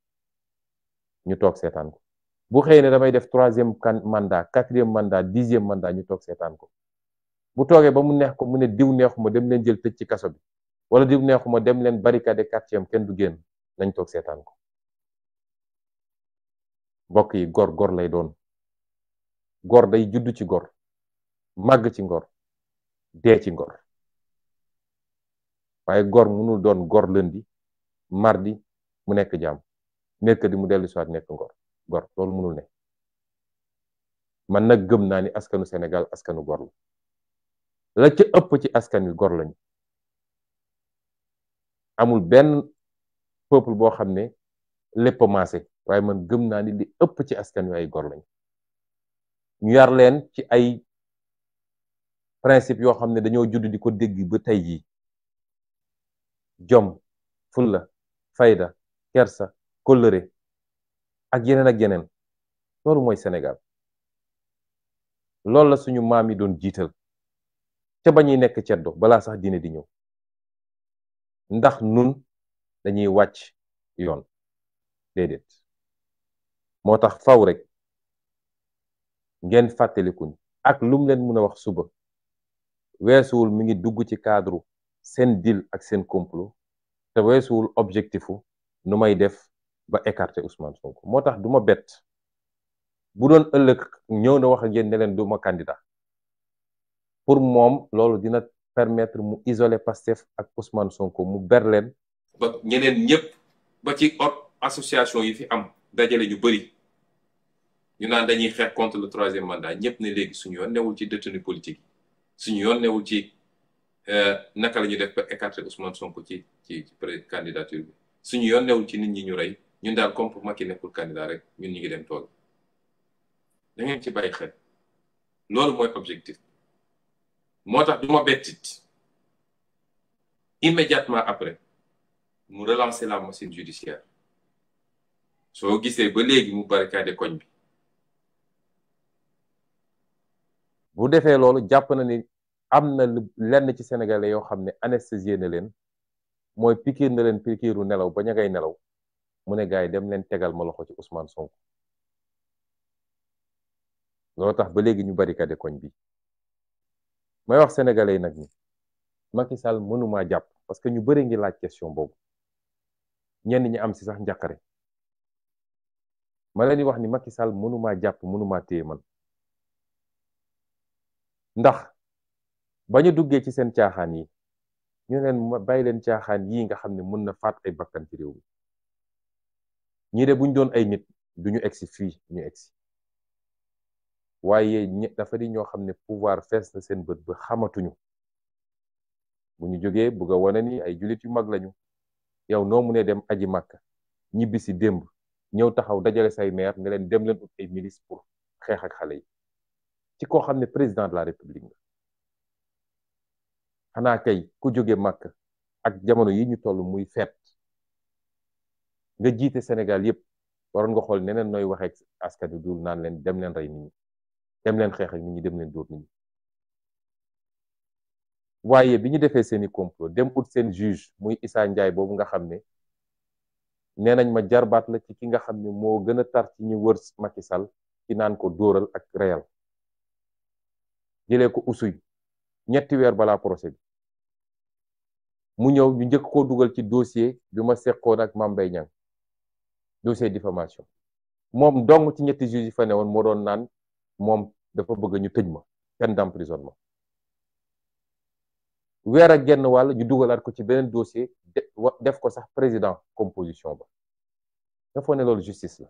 ñu toog seetaan ko bu xëyee ne damay def 3e mandat 4e mandat 10e mandat ñu toog seetaan ko bu toogee ba mu neex ko mu ne diw neexuma dem leen jël tëj ci kaso bi wala diw neexuma dem leen barricade quartier am kenn du génn nañ toog seetaan ko mbokk yi gor lay doon gor day judd ci gor màgg ci ngor dee ci ngor waaye gor mënul doon gor lundi mardi mu nekk jàmm mercredi mu dellu soit nekk gor loolu mënul ne man nag gëm naa ni askanu Sénégal askanu gor la ca ëpp ci askan wi gor lañu amul benn peuple boo xam ne lépp maase waaye man gëm naa ni li ëpp ci askan wi ay gor lañu ñu yar leen ci ay principe yoo xam ne dañoo judd di ko dégg ba tey jii jom fulla fayda kersa kóllëre ak yeneen loolu mooy Sénégal loolu la suñu maam yi doon jiital ca ba ñuy nekk ceddo balaa sax diine di ñëw ndax nun dañuy wàcc yoon déedéet moo tax faw rek ngeen fàttalikuñ ak lum leen mën a wax suba weesuwul mi ngi dugg ci cadre seen deal ak seen complot te weesuwul objectifu nu may def ba écarter Ousmane Sonko moo tax du ma bett bu doon ëllëg ñëw na wax ak yéen ne leen du ma candidat pour moom loolu dina permettre mu isoler Pastef ak Ousmane Sonko mu ber leen ba ñeneen ñëpp ba ci association yi fi am dajale ñu bëri ñu naan dañuy xeex contre le 3e mandat ñëpp ne léegi suñu yoon newul ci détenu politique suñu yoon newul ci naka la ñu def ba écarter Ousmane Sonko ci candidature bi suñu yoon newul ci nit ñi ñu rey ñun daal comme pour Macky nekkul candidat rek ñun ñu ngi dem tool da ngeen ci bàyyi xel loolu mooy objectif moo tax du ma bettit immédiatement après mu relancer la machine judiciaire soo gisee ba léegi mu barricade koñ bi bu defee loolu jàpp na ni am na lenn ci sénégalais yoo xam ne anesthésié na leen mooy pikiir na leen pikiiru nelaw ba ña ngay nelaw mu ne gars yi dem leen tegal ma loxo ci Ousmane Sonko loolu tax ba léegi ñu barricade koñ bi may wax sénégalais yi nag ni Macky Sall mënumaa jàpp parce que ñu bëri ngi laaj question boobu ñenn ñi am si sax njàqare ma leen di wax ni Macky Sall mënumaa jàpp mënumaa téye man ndax ba ñu duggee ci seen caaxaan yi ñu leen bàyyi leen caaxaan yii nga xam ne mën na faat ay bakkan ci réew mi ñii de buñ doon ay nit duñu egsi fii ñu egsi waaye dafa di ñoo xam ne pouvoir fees na seen bët ba xamatuñu bu ñu jógee bëgg a wane ni ay jullit yu mag lañu yow noo mu ne dem aji màkk ñibbi si démb ñëw taxaw dajale say maire ne leen dem leen ut ay milice pour xeex ak xale yi ci koo xam ne président de la république nga xanaa kay ku jóge màkk ak jamono yi ñu toll muy feet nga jiite Sénégal yépp waroon nga xool neneen nooy waxee askan wi dul naan leen dem leen rey nit ñi dem leen xeex ak nit ñi dem leen dóor nit ñi waaye bi ñu defee seeni complot dem ut seen juge muy Issa Ndiaye boobu nga xam ne nee nañ ma jarbaat la ci ki nga xam ne moo gën a tar ci ñu wër Macky Sall ci naan ko dóoral ak reyal jëlee ko usuy ñetti weer balaa procès bi mu ñëw ñu njëkk koo dugal ci dossier bi ma seqoon ak Mame Mbaye Niang dossier diffamation moom dong ci ñetti juges yi fa ne woon moo doon naan moom dafa bëgg ñu tëj ma peine d'emprisonnement weer ak genn wàll ñu dugalaat ko ci beneen dossier def ko sax président composition ba dafa ne loolu justice la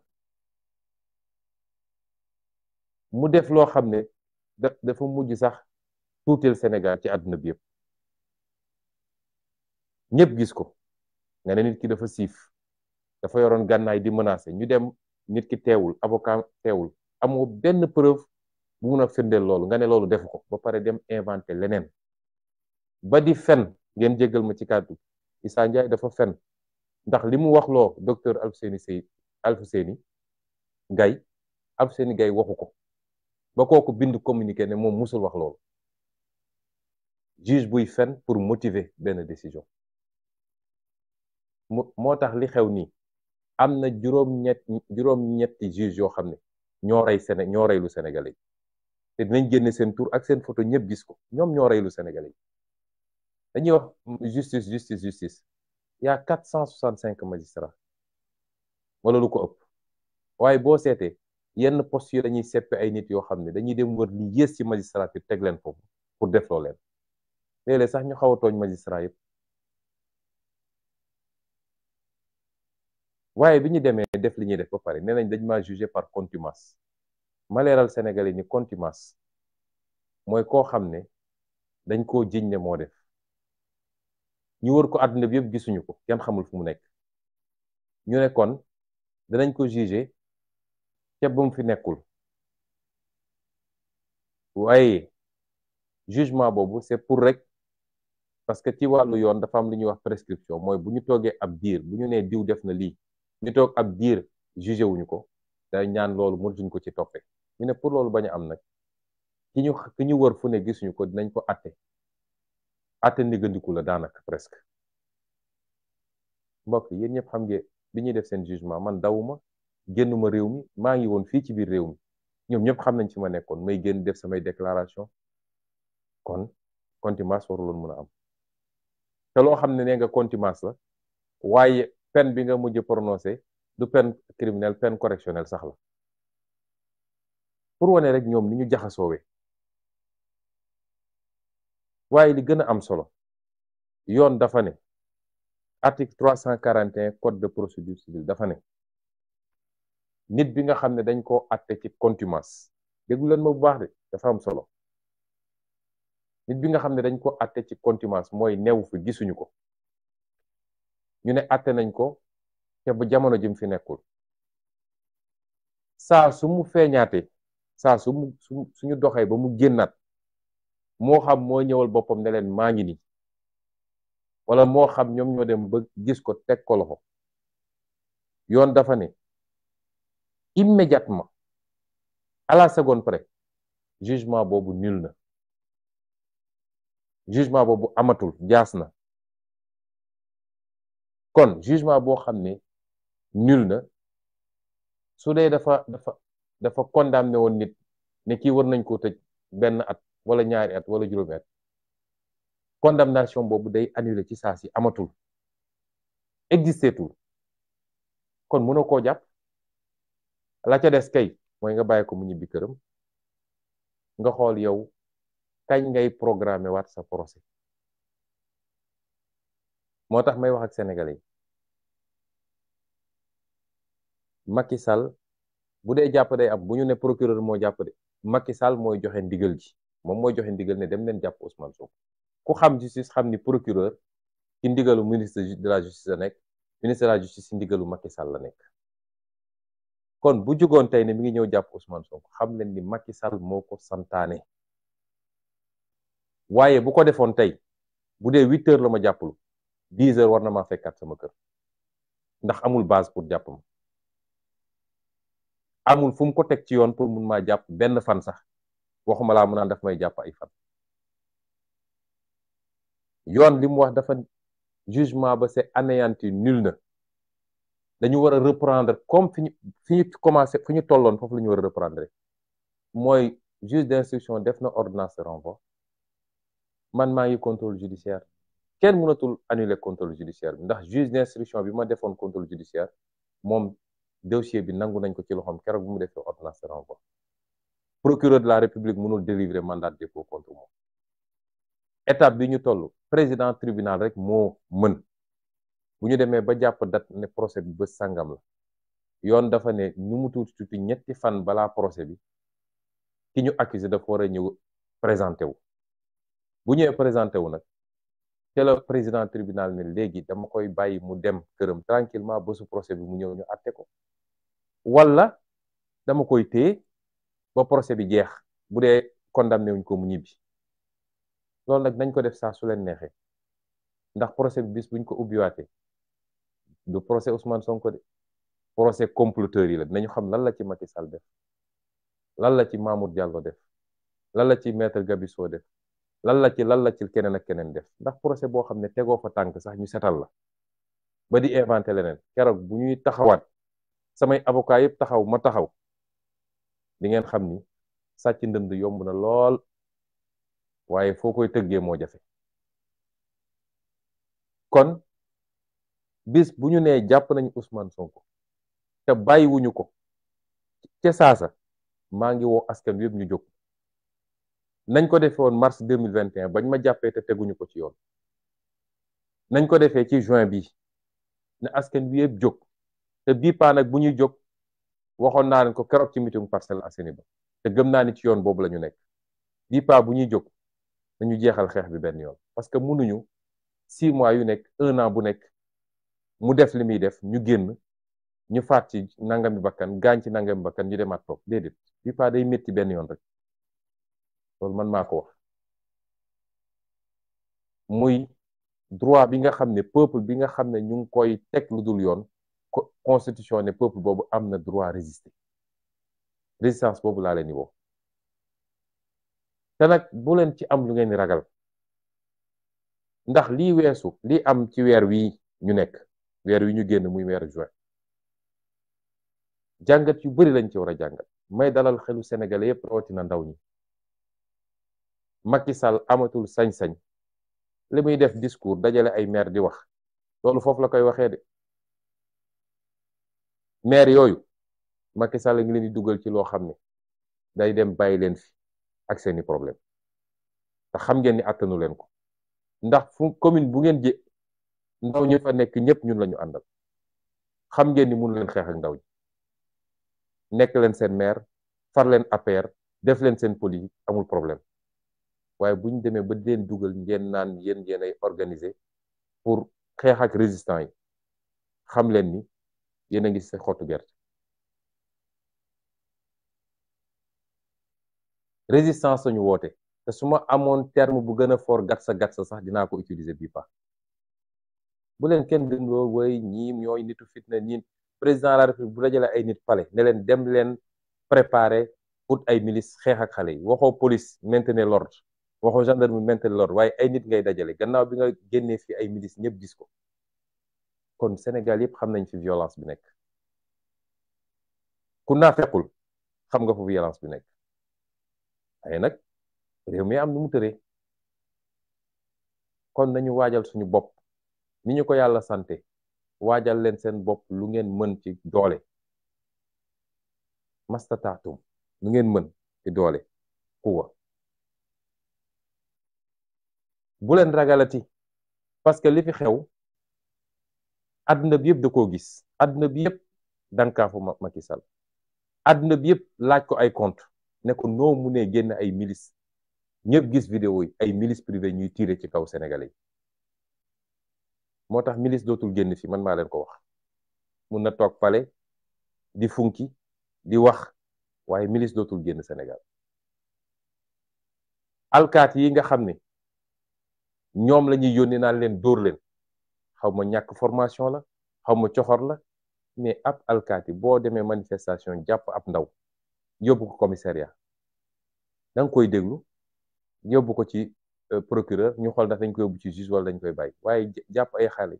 mu def loo xam ne dafa mujj sax tuutil Sénégal ci àdduna bi yëpp ñëpp gis ko nga ne nit ki dafa siif dafa yoroon gànnaay di menacer ñu dem nit ki teewul avocat teewul amoo benn preuve bu mun a firndeel loolu nga ne loolu defu ko ba pare dem inventé leneen ba di fen ngeen jéggal ma ci kàddu Issa Ndiaye dafa fen ndax li mu wax loo docteur Alfousseyni Gaye waxu ko ba kooku bind communiqué ne moom musul wax loolu juge buy fen pour motiver benn décision moo tax li xew nii am na juróom-ñetti juge yoo xam ne ñoo rey lu Sénégalais yi te dinañ génne seen tur ak seen photo ñëpp gis ko ñoom ñoo rey lu Sénégalais yi dañuy wax justice il y a 465 magistrats wala lu ko ëpp waaye boo seetee yenn poste yi dañuy seppe ay nit yoo xam ne dañuy dem wër li yées ci magistrature teg leen foofu pour defloo leen léeg-léeg sax ñu xaw a tooñ magistrat yëpp waaye bi ñu demee def li ñuy def ba pare nee nañ dañ maa jugé par contumace ma leeral Sénégalais ni contumace mooy koo xam ne dañ koo jiñ ne moo def ñu wër ko àdduna bi yëpp gisuñu ko kenn xamul fu mu nekk ñu ne kon danañ ko jugé ca ba mu fi nekkul waaye jugement boobu c'est pour rek parce que ci wàllu yoon dafa am lu ñuy wax prescription mooy bu ñu toogee ab diir bu ñu nee diw def na lii ñu toog ab diir jugé wuñu ko day ñaan loolu mënatuñ ko ci toppee ñu ne pour loolu bañ a am nag ki ñu wër fu ne gisuñu ko dinañ ko atte ndiggandiku la daanaka presque mbokk yéen ñëpp xam ngeen bi ñuy def seen jugement man dawuma génnuma réew mi maa ngi woon fii ci biir réew mi ñoom ñëpp xam nañ ci ma nekkoon may génn def samay déclaration kon contumace waruloon mën a am te loo xam ne nee nga contumace la waaye peine bi nga mujj prononcé du peine criminelle peine correctionnelle sax la pour wane rek ñoom ni ñu jaxasoowee waaye li gën a am solo yoon dafa ne article 341 code de procédure civile dafa ne nit bi nga xam ne dañ koo atte ci contumace déglu leen ma bu baax de dafa am solo nit bi nga xam ne dañ ko atte ci contumace mooy newu fi gisuñu ko ñu ne atte nañ ko te ba jamono jëm fi nekkul saa su mu feeñaatee saa suñu doxee ba mu génnaat moo xam moo ñëwal boppam ne leen maa ngi nii wala moo xam ñoom ñoo dem ba gis ko teg ko loxo yoon dafa ne immédiatement à la seconde près jugement boobu nul na jugement boobu amatul jaas na kon jugement boo xam ne nul na su dee dafa condamné woon nit ne kii war nañ koo tëj benn at wala ñaari at wala juróomi at condamnation boobu day annulé ci saa si amatul existé tout kon mënoo koo jàpp la ca des kay mooy nga bàyyi ko mu ñibbi këram nga xool yow kañ ngay programmer waat sa procès moo tax may wax ak sénégalais yi Macky Sall bu dee jàpp day am bu ñu ne procureur moo jàpp de Macky Sall mooy joxe ndigal ji moom mooy joxe ndigal ne dem leen jàpp Ousmane Sonko ku xam justice xam ni procureur ci ndigalu ministre de la justice la nekk ministre de la justice ci ndigalu Macky Sall la nekk kon bu jógoon tey ne mi ngi ñëw jàpp Ousmane Sonko xam leen ni Macky Sall moo ko santaane waaye bu ko defoon tey bu dee 8 heures la ma jàppalu 10 heures war na maa fekkaat sama kër ndax amul base pour jàpp ma amul fu mu ko teg ci yoon pour mun maa jàpp benn fan sax waxuma laa mu naan daf may jàpp ay fan yoon li mu wax dafa jugement ba c'est anéanti nul na dañu war a reprendre comme fi ñu commencé fi ñu tolloon foofu la ñu war a reprendre mooy juge d'instruction def na ordonnance de renvoi man maa ngi contrôle judiciaire kenn mënatul annuler contrôle judiciaire bi ndax juge d'instruction bi ma defoon contrôle judiciaire moom dossier bi nangu nañ ko ci loxoom keroog bu mu defee ordonnance de renvoi. Procureur de la République mënul délivrer mandat de dépôt contre moom. étape bi ñu toll président tribunal rek moo mën bu ñu demee ba jàpp date ne procès bi bés sàngam la yoon dafa ne nu mu tuuti ñetti fan balaa procès bi ki ñu accusé dafa war a ñëw présenté wu bu ñëwee présenté wu nag te la président tribunal ne léegi dama koy bàyyi mu dem këram tranquillement bésu procès bi mu ñëw ñu àtte ko wala dama koy téye ba procès bi jeex bu dee condamné wuñ ko mu ñibbi loolu nag nañ ko def saa su leen neexee ndax procès bi bis buñ ko ubbiwaatee du procès Ousmane Sonko de procès comploteurs yi la dinañu xam lan la ci Macky Sall def lan la ci Mamour Diallo def lan la ci maître Gabisso def lan la ci keneen ak keneen def ndax procès boo xam ne tegoo fa tànk sax ñu setal la ba di inventé leneen keroog bu ñuy taxawaat samay avocat yëpp taxaw ma taxaw di ngeen xam ni sàcc ndënd yomb na lool waaye foo koy tëggee moo jafe kon bis bu ñu nee jàpp nañu Ousmane Sonko te bàyyiwuñu ko ca saasa maa ngi woo askan wi yëpp ñu jóg nañ ko defee woon mars 2021 bañ ma jàppee te teguñu ko ci yoon nañ ko defee ci juin bi ne askan wi yëpp jóg te bii paa nag bu ñuy jóg waxoon naa leen ko keroog ci meeting Parcelles Assainies ba te gëm naa ni ci yoon boobu la ñu nekk bii paa bu ñuy jóg nañu jeexal xeex bi benn yoon parce que mënuñu 6 mois yu nekk 1 an bu nekk mu def li muy def ñu génn ñu faat ci nangami bakkan gaañ ci nangami bakkan ñu demaat toog déedéet bii paa day métti benn yoon rek loolu man maa ko wax muy droit bi nga xam ne peuple bi nga xam ne ñu ngi koy teg lu dul yoon constitution ne peuple boobu am na droit résister résistance boobu laa leen di woo te nag bu leen ci am lu ngeen di ragal ndax lii weesu lii am ci weer wi ñu nekk weer wi ñu génn muy weeru juin jàngat yu bari lañ ci war a jàngat may dalal xelu sénégalais yépp rawatina ndaw ñi Macky Sall amatul sañ-sañ li muy def discours dajale ay maire di wax loolu foofu la koy waxee de maire yooyu Macky Sall ngi leen di dugal ci loo xam ne day dem bàyyi leen fi ak seeni problème te xam ngeen ni attanu leen ko ndax fu commune bu ngeen jë ndaw ñu fa nekk ñëpp ñun lañu àndal xam ngeen ni mënu leen xeex ak ndaw ñi nekk leen seen maire far leen APR def leen seen politique amul problème waaye bu ñu demee ba di leen dugal ngeen naan yéen ay organiser pour xeex ak résistant yi xam leen ni yéen a ngi sa xottu gerte résistance lañu woote te su ma amoon terme bu gën a fort gatsa sax dinaa ko utiliser bii pa bu leen kenn gëmloo woy ñii ñooy nitu fitna ñii président de la république bu dajale ay nit pale ne leen dem leen préparer pour ay milice xeex ak xale yi waxoo police maintenir l'ordre waxoo gendarme maintenir l'ordre waaye ay nit ngay dajale gannaaw bi nga génnee fi ay milice ñëpp gis ko kon Sénégal yëpp xam nañ fi violence bi nekk ku naa fekkul xam nga fu violence bi nekk waaye nag réew mi am nu mu tëree kon nañu waajal suñu bopp ni ñu ko yàlla sante waajal leen seen bopp lu ngeen mën ci doole mastataatum lu ngeen mën ci doole kuwa bu leen ragalati parce que li fi xew àdduna bi yëpp da koo gis àdduna bi yëpp dankaafu Macky Sall àdduna bi yëpp laaj ko ay compte ne ko noo munee génn ay milice ñëpp gis vidéo yi ay milice privé ñuy tiire ci kaw sénégalais yi moo tax milice dootul génn fi man maa leen ko wax mun na toog pale di funki di wax waaye milice dootul génn Sénégal alkaati yi nga xam ne ñoom la ñuy yónni naan leen dóor leen xaw ma ñàkk formation la xaw ma coxor la mais ab alkaati boo demee manifestation jàpp ab ndaw yóbbu ko commissariat da nga koy déglu yóbbu ko ci procureur ñu xool ndax dañ koy yóbbu ci juge wala dañ koy bàyyi waaye jàpp ay xale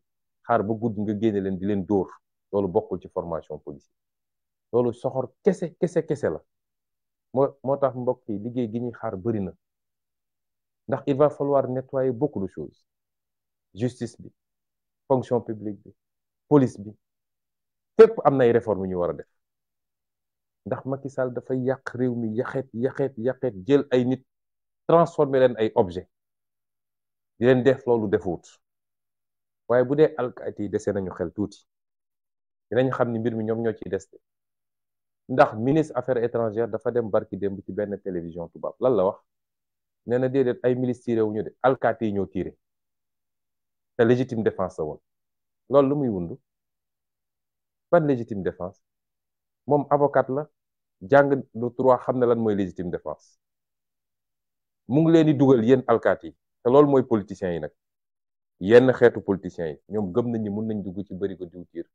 xaar ba guddi nga génne leen di leen dóor loolu bokkul ci formation policier loolu soxor kese la moo tax mbokk yi liggéey gi ñuy xaar bëri na ndax il va falloir nettoyer beaucoup de choses justice bi fonction publique bi police bi fépp am nay réforme ñu war a def ndax Macky Sall dafay yàq réew mi yaxeet jël ay nit transformer leen ay objet di leen def loolu defuwut waaye bu dee alkaati yi dese nañu xel tuuti dinañ xam ni mbir mi ñoom ñoo ciy des ndax ministre affaires étrangères dafa dem barki démb ci benn télévision tubaab lan la wax nee na déedéet ay milices tiré wu ñu de alkaati yi ñoo tiré te légitime défense la woon loolu lu muy wundu ban légitime défense moom avocat la jàng lu droit xam ne lan mooy légitime défense mu ngi leen di dugal yéen alkaati yi te loolu mooy politiciens yi nag yenn xeetu politiciens yi ñoom gëm nañ ni mun nañ dugg ci bëri ko diwtiir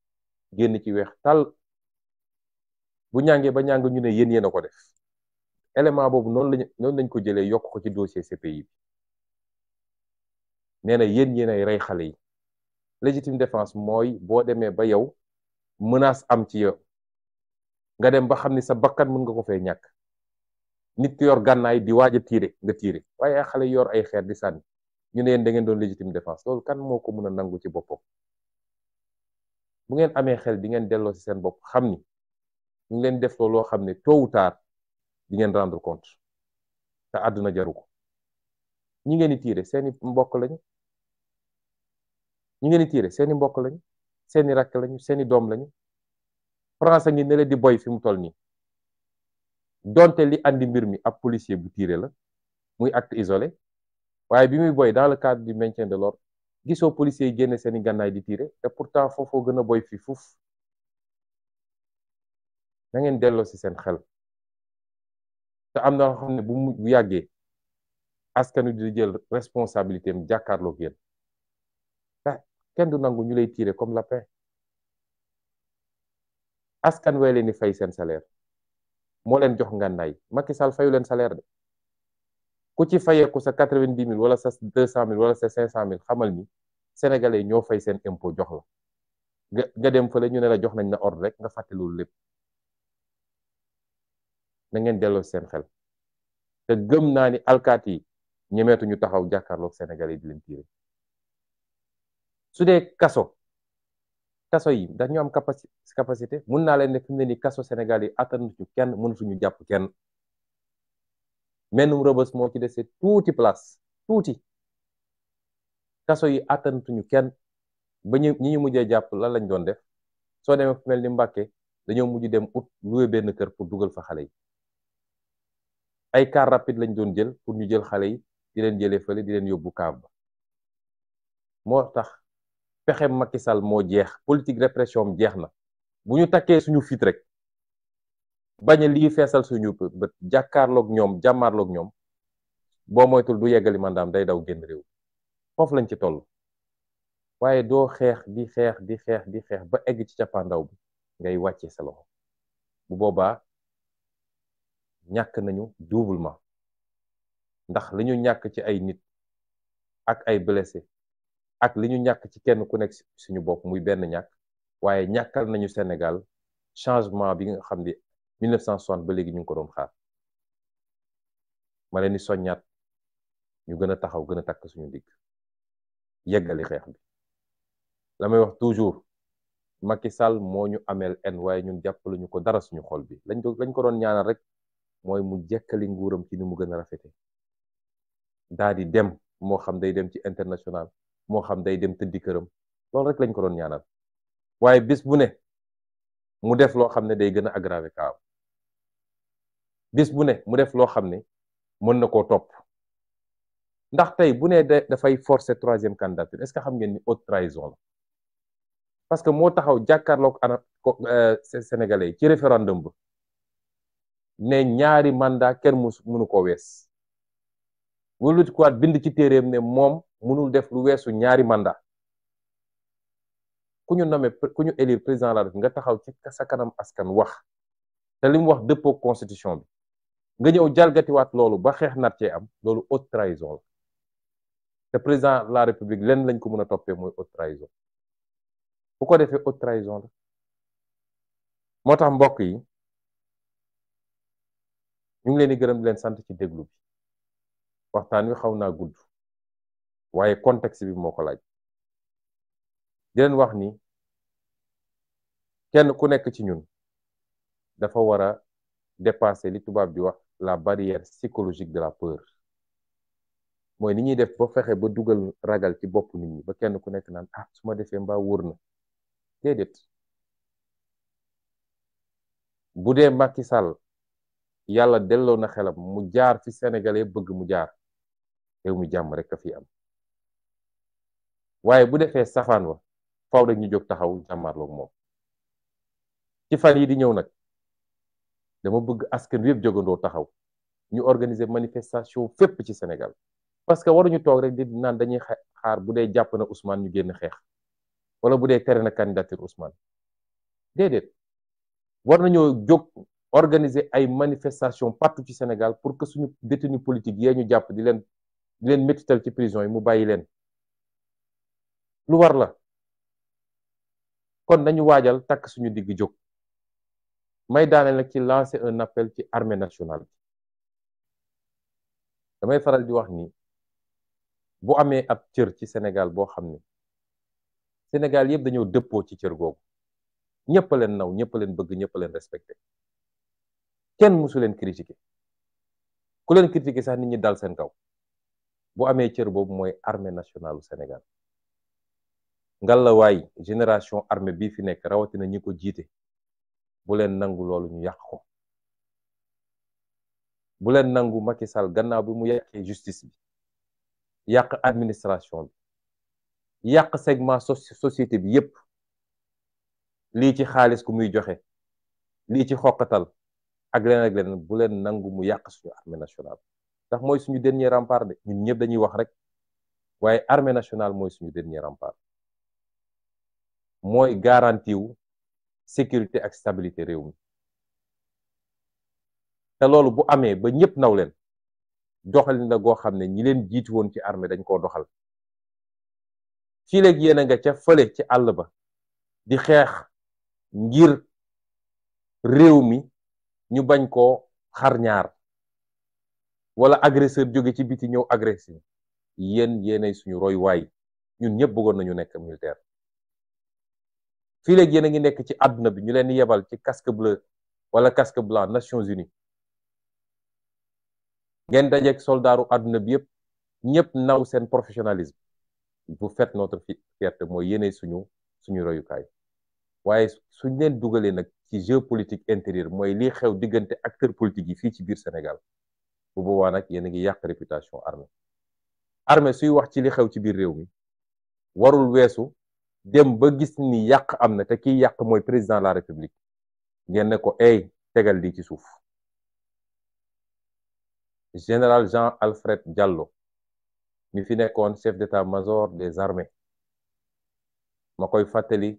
génn ci weex tàll bu ñàngee ba ñàng ñu ne yéen a ko def élément boobu noonu lañ ko jëlee yokk ko ci dossier CPI bi nee na yéen ay rey xale yi légitime défense mooy boo demee ba yow menace am ci yow nga dem ba xam ni sa bakkan mën nga ko fee ñàkk nit ki yor gànnaay di waaj a tiire nga tiire waaye ay xale yor ay xeer di sànni ñu ne yéen da ngeen doon légitime défense loolu kan moo ko mën a nangu ci boppam bu ngeen amee xel di ngeen delloo ci seen bopp xam ni ñu ngi leen def loo xam ne tôt ou tard di ngeen rendre compte te àdduna jaru ko ñi ngeen di tiire seeni mbokk lañu ñi ngeen di tiire seeni mbokk lañu seeni rakk lañu seeni doom lañu France ngi ne leen di boy fi mu toll nii donte li andi mbir mi ab policier bu tiire la muy acte isolé waaye bi muy boy dans le cadre du maintien de l'ordre gisoo policiers yi génne seeni gànnaay di tiire te pourtant foofoo gën a boy fi fuuf na ngeen delloo ci seen xel te am na xam ne bu yàggee askan wi di jël responsabilité am jàkkaarloog yéen kenn du nangu ñu lay tiire comme lapin askan way leen di fay seen salaire moo leen jox ngànnaay Macky Sall fayu leen salaire de ku ci fayeeku sa 90 000 wala sa 200 000 wala sa 500 000 xamal ni sénégalais ñoo fay seen impôt jox la nga dem fële ñu ne la jox nañ la ordre rek nga fàtte loolu lépp na ngeen delloo seen xel te gëm naa ni alkaati yi ñemeetu ñu taxaw jàkkaarloog sénégalais di leen tiire su dee kaso yi dañu am capacité mun naa leen ne fi mu ne nii kaso Sénégal yi attanuñu kenn mënatuñu jàpp kenn mennum Rebeuss moo ci dese tuuti place tuuti kaso yi attanatuñu kenn ba ñi ñu mujjee jàpp lan lañ doon def soo demee fu mel ni Mbàkke dañoo mujj dem ut loué benn kër pour dugal fa xale yi ay car rapide lañ doon jël pour ñu jël xale yi di leen jëlee fële di leen yóbbu kaab ba moo tax pexe Macky Sall moo jeex politique répression jeex na bu ñu takkee suñu fit rek bañ a lii feesal suñu bët jàkkaarloog ñoom jàmmaarloog ñoom boo moytul du yeggali mandaam day daw génn réew foofu lañ ci toll waaye doo xeex di xeex ba egg ci cappaandaw bi ngay wàcce sa loxo bu boobaa ñàkk nañu doublement ndax li ñu ñàkk ci ay nit ak ay blessé ak li ñu ñàkk ci kenn ku nekk suñu bopp muy benn ñàkk waaye ñàkkal nañu Sénégal changement bi nga xam ne 1960 ba léegi ñu ngi ko doon xaar ma leen di soññaat ñu gën a taxaw gën a takk suñu digg yeggali xeex bi la may wax toujours Macky Sall moo ñu ameel en waaye ñun jàppaluñu ko dara suñu xol bi lañ ko doon ñaanal rek mooy mu jekkali nguuram ci ni mu gën a rafete daa di dem moo xam day dem ci international moo xam day dem tëddi këram loolu rek lañ ko doon ñaanal waaye bis bu ne mu def loo xam ne day gën a aggraver kaam bis bu ne mu def loo xam ne mën na koo topp ndax tey bu ne dafay forcer troisième candidature est-ce que xam ngeen ni haute trahison la parce que moo taxaw jàkkaarloog ana sénégalais yi ci référendum ba ne ñaari mandat kenn mënu ko wees wuluti quoi bind ci téeréem ne moom mënul def lu weesu ñaari mandat ku ñu élire président de la République nga taxaw ci sa kanam askan wax te li mu wax dëppoo constitution bi nga ñëw jalgatiwaat loolu ba xeex nar cee am loolu haute trahison la te président de la République lenn lañ ko mën a toppee mooy haute trahison bu ko defee haute trahison la moo tax mbokk yi ñu ngi leen di gërëm di leen sant ci déglu bi waxtaan wi xaw naa gudd waaye contexte bi moo ko laaj di leen wax ni kenn ku nekk ci ñun dafa war a dépasser li tubaab di wax la barrière psychologique de la peur mooy ni ñuy def ba fexe ba dugal ragal ci bopp nit ñi ba kenn ku nekk naan ah su ma defee mbaa wóor na déedéet bu dee Macky Sall yàlla delloo na xelam mu jaar fi Sénégalais bëgg mu jaar réew mi jàmm rek a fi am waaye bu defee safaan wa faw rek ñu jóg taxaw jàmmaarloog moom ci fan yi di ñëw nag dama bëgg askan wi yëpp jógandoo taxaw ñu organiser manifestation fépp ci Sénégal parce que waruñu toog rek di naan dañuy xaar bu dee jàpp na Ousmane ñu génn xeex wala bu dee tere na candidature Ousmane déedéet war nañoo jóg organiser ay manifestation partout ci Sénégal pour que suñu détenu politique yee ñu jàpp di leen métital ci prison yi mu bàyyi leen lu war la kon nañu waajal takk suñu digg jóg may daaneel nag ci lancer un appel ci armée nationale damay faral di wax ni bu amee ab cër ci Sénégal boo xam ne Sénégal yëpp dañoo dëppoo ci cër googu ñëpp a leen naw ñëpp a leen bëgg ñëpp a leen respecté kenn mësu leen critiqué ku leen critiqué sax nit ñi dal seen kaw bu amee cër boobu mooy armée nationale du Sénégal ngalawaay génération armée bii fi nekk rawatina ñi ko jiite bu leen nangu loolu ñu yàq ko bu leen nangu Macky Sall gannaaw bi mu yàqee justice bi yàq administration bi yàq segment société bi yépp lii ci xaalis ku muy joxe lii ci xoqatal ak leneen bu leen nangu mu yàq suñu armée nationale ndax mooy suñu dernier rempart de ñun ñëpp dañuy wax rek waaye armée nationale mooy suñu dernier rempart mooy garantie wu sécurité ak stabilité réew mi te loolu bu amee ba ñëpp naw leen doxalin la goo xam ne ñi leen jiitu woon ci armée dañ koo doxal fii léegi yéen a nga ca fële ci àll ba di xeex ngir réew mi ñu bañ koo xar ñaar wala agresseur jóge ci biti ñëw agressé yéenay suñu roy waay ñun ñëpp bëggoon nañu nekk militaire fii léegi yéen a ngi nekk ci àdduna bi ñu leen di yebal ci casque bleu wala casque blanc Nations Unies ngeen dajeek soldaaru àdduna bi yëpp ñëpp naw seen professionnalisme vous faites notre fierté mooy yéenay suñu royukaay waaye suñ leen dugalee nag ci jeu politique intérieur mooy lii xew diggante acteur politique yi fii ci biir Sénégal bu boobaa nag yéen a ngi yàq réputation armée suy wax ci li xew ci biir réew mi warul weesu dem ba gis ni yàq am na te kiy yàq mooy président de la république ngeen ne ko ay tegal lii ci suuf général Jean Alfred Diallo mi fi nekkoon chef d'état-major des armées ma koy fàttali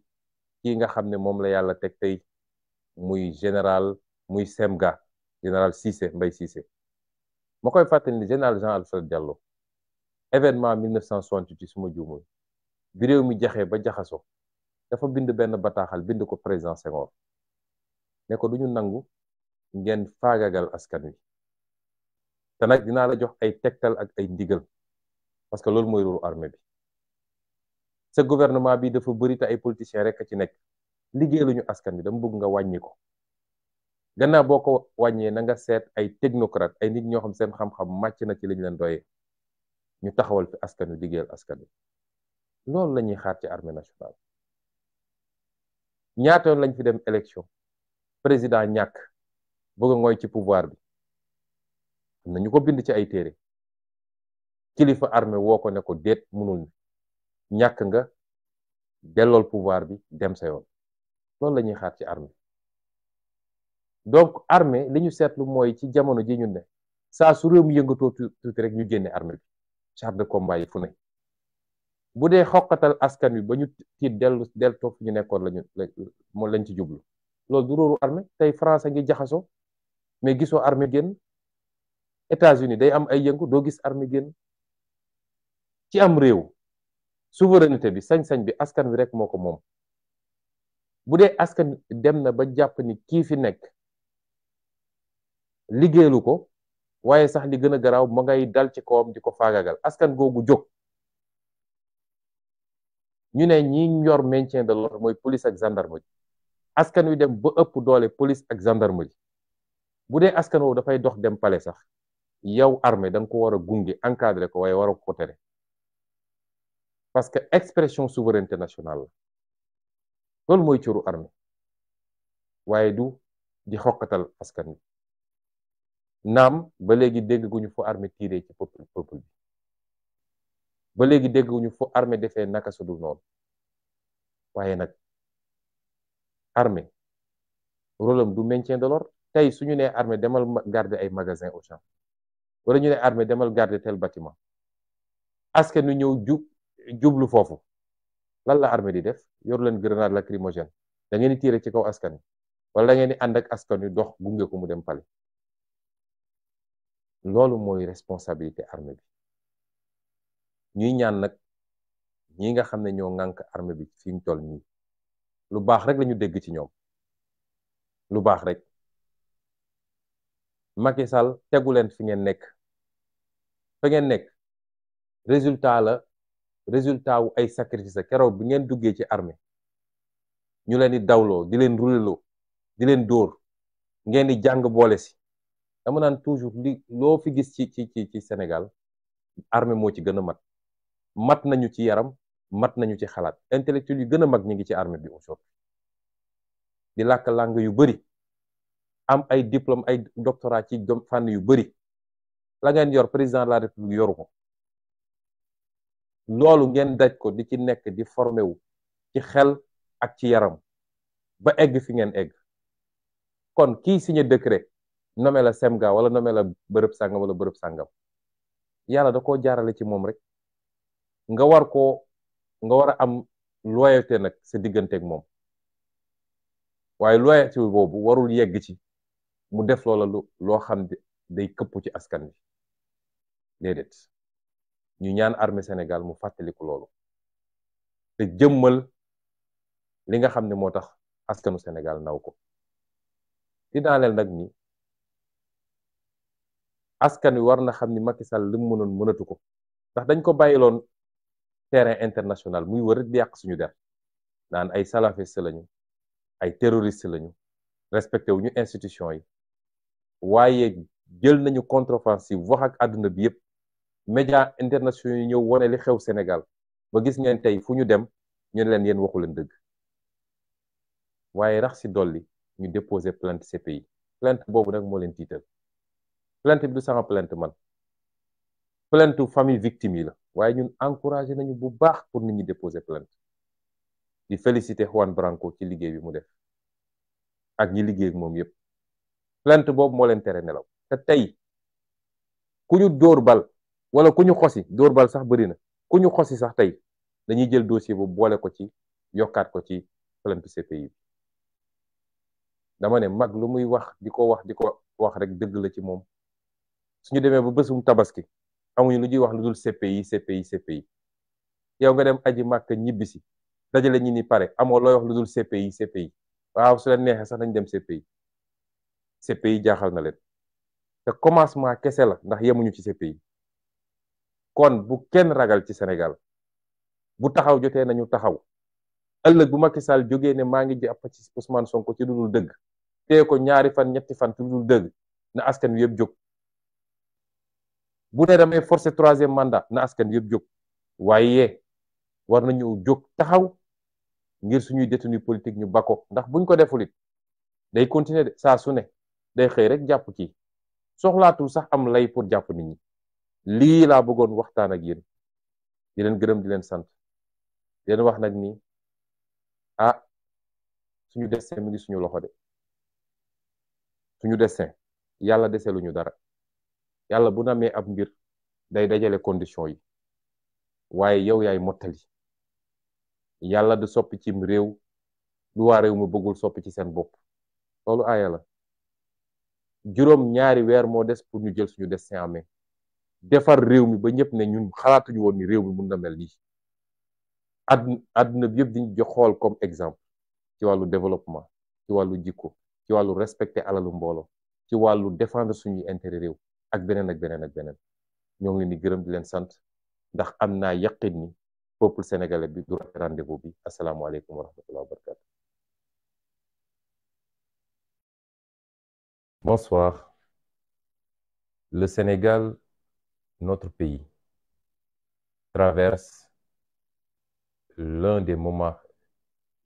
kii nga xam ne moom la yàlla teg tey muy général muy semga général Cissé Mbaye Cissé ma koy fàttali ni général Jean Alfred Diallo événement 1968 suma juumul bi réew mi jaxee ba jaxaso dafa bind benn bataaxal bind ko président Senghor ne ko duñu nangu ngeen faagagal askan wi te nag dinaa la jox ay tegtal ak ay ndigal parce que loolu mooy rôle armée bi sa gouvernement bi dafa bëri te ay politiciens rek a ci nekk liggéey luñu askan wi dama bëgg nga wàññi ko gannaaw boo ko wàññee na nga seet ay technocrate ay nit ñoo xam seen xam-xam màcc na ci liñ leen doyee ñu taxawal fi askan wi liggéeyal askan wi loolu la ñuy xaar ci armée nationale ñaata yoon lañ fi dem élection président ñàkk bëgg a ngooy ci pouvoir bi am na ñu ko bind ci ay téere kilifa armée woo ko ne ko déet mënul ñàkk nga dellool pouvoir bi dem sa yoon loolu la ñuy xaar ci armée donc armée li ñu seetlu mooy ci jamono ji ñun ne saa su réew mi yëngatoo tuuti rek ñu génne armée bi char de combat yi fu ne bu dee xoqatal askan wi ba ñu tiit dellu toog fi ñu nekkoon moom lañ ci jublu loolu du róoru armée tey France a ngi jaxasoo mais gisoo armée génn États-Unis day am ay yëngu doo gis armée génn ci am réew souveraineté bi sañ-sañ bi askan wi rek moo ko moom bu dee askan dem na ba jàpp ni kii fi nekk liggéeyalu ko waaye sax li gën a garaaw ma ngay dal ci kawam di ko faagagal askan googu jóg ñu ne ñi yor maintien de l'ordre mooy police ak gendarmerie askan wi dem ba ëpp doole police ak gendarmerie bu dee askan woowu dafay dox dem palais sax yow armée da nga ko war a gunge encadré ko waaye war a ko tere parce que expression souveraineté nationale la loolu mooy cëru armée waaye du di xoqatal askan wi naam ba léegi dégg guñu fu armée tiré ci peuple bi ba léegi dégg guñu fu armée defee naka su dul noonu waaye nag armée rôle am du maintien de l'ordre tey suñu nee armée demal garder ay magasin au champ wala ñu ne armée demal garder tel bâtiment askan wi ñëw jublu foofu lan la armée di def yor leen grenade lacrymogène da ngeen di tirer ci kaw askan wi wala da ngeen di ànd ak askan wi dox gunge ko mu dem pale loolu mooy responsabilité armée bi ñuy ñaan nag ñi nga xam ne ñoo ŋànk armée bi fi mu toll nii lu baax rek lañu dégg ci ñoom lu baax rek Macky Sall tegu leen fi ngeen nekk fa ngeen nekk résultat wu ay sacrifice keroog bi ngeen duggee ci armée ñu leen di dawloo di leen ruleloo di leen dóor ngeen di jàng boole si dama naan toujours li loo fi gis ci Sénégal armée moo ci gën a mat nañu ci yaram mat nañu ci xalaat intellectuel yu gën a mag ñi ngi ci armée bi aujourd'hui di làkk langue yu bari am ay diplôme ay doctorat ci fànn yu bari la ngeen yor président de la république yoru ko loolu ngeen daj ko di ci nekk di formé wu ci xel ak ci yaram ba egg fi ngeen egg kon kii signé décret nommé la semga wala nommé la bërëb sàngam wala bërëb sàngam yàlla da koo jaarale ci moom rek nga war a am loyauté nag sa digganteeg moom waaye loyauté boobu warul yegg ci mu def loola loo xam day këpp ci askan wi déedéet ñu ñaan armée Sénégal mu fàttaliku loolu te jëmmal li nga xam ne moo tax askanu Sénégal naw ko di daaneel nag ni askan wi war na xam ni Macky Sall li mu mënoon mënatu ko ndax dañ ko bàyyiloon terrain international muy wër di yàq suñu der naan ay salafiste lañu ay terroriste lañu respecté wu ñu institution yi waaye jël nañu contre-offensive wax ak àdduna bi yépp média internationaux yi ñëw wone li xew Sénégal ba gis ngeen tey fu ñu dem ñu ne leen yéen waxu leen dëgg waaye rax si dolli ñu déposé plainte CPI plainte boobu nag moo leen tiital plainte bi du sama plainte man plainte famille victime yi la waaye ñun encouragé nañu bu baax pour nit ñi déposer plainte di féliciter Juan Branco ci liggéey bi mu def ak ñi liggéey ak moom yépp plainte boobu moo leen tere nelaw te tey ku ñu dóor bal wala ku ñu xosi dóor bal sax bëri na ku ñu xosi sax tey dañuy jël dossier bu boole ko ci yokkaat ko ci plainte CPI bi dama ne mag lu muy wax di ko wax rek dëgg la ci moom suñu demee ba bésum tabaski amuñu lu ñuy wax lu dul CPI yow nga dem aji màkk ñibbisi dajale ñi ni pare amoo looy wax lu dul CPI waaw su leen neexee sax nañ dem CPI jaaxal na leen te commencement kese la ndax yemuñu ci CPI kon bu kenn ragal ci Sénégal bu taxaw jotee nañu taxaw ëllëg bu Macky Sall jógee ne maa ngi jàpp ci Ousmane Sonko ci lu dul dëgg tee ko ñaari fan ñetti fan ci lu dul dëgg na askan wi yëpp jóg bu ne damay forcer 3e mandat na askan wi yëpp jóg waaye war nañu jóg taxaw ngir suñuy détenu politique ñu bako ndax buñ ko defulit day continuer de saa su ne day xëy rek jàpp kii soxlaatul sax am lay pour jàpp nit ñi lii laa bëggoon waxtaan ak yéen di leen gërëm di leen sant di leen wax nag ni suñu destin mi ngi suñu loxo de suñu destin yàlla deseluñu dara yàlla bu namee ab mbir day dajale condition yi waaye yow yaay mottali yàlla du soppi cim réew lu waa réew mu bëggul soppi ci seen bopp loolu aaya la juróom ñaari weer moo des pour ñu jël suñu destin en main defar réew mi ba ñëpp ne ñun xalaatuñu woon ni réew mi mun na mel nii àdduna bi yëpp diñu jox xool comme exemple ci wàllu développement ci wàllu jikko ci wàllu respecter alalu mbooloo ci wàllu défendre suñuy intérêt réew ak beneen ak beneen ak beneen ñoo ngi leen di gërëm di leen sant ndax am naa yaqin ni peuple sénégalais bi du rendez-vous bi asalaamaaleykum wa rahmatullahi wa barakatu Bonsoir. Le Sénégal, notre pays, traverse l'un des moments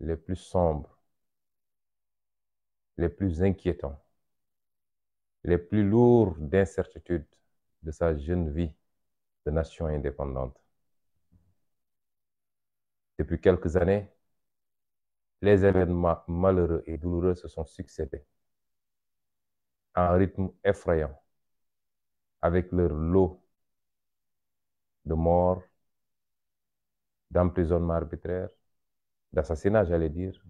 les plus sombres, les plus inquiétants, les plus lourds d'incertitude de sa jeune vie de nation indépendante. Depuis quelques années, les événements malheureux et douloureux se sont succédés à un rythme effrayant, avec leur lot de morts, d'emprisonnement arbitraire, d'assassinat, j'allais dire,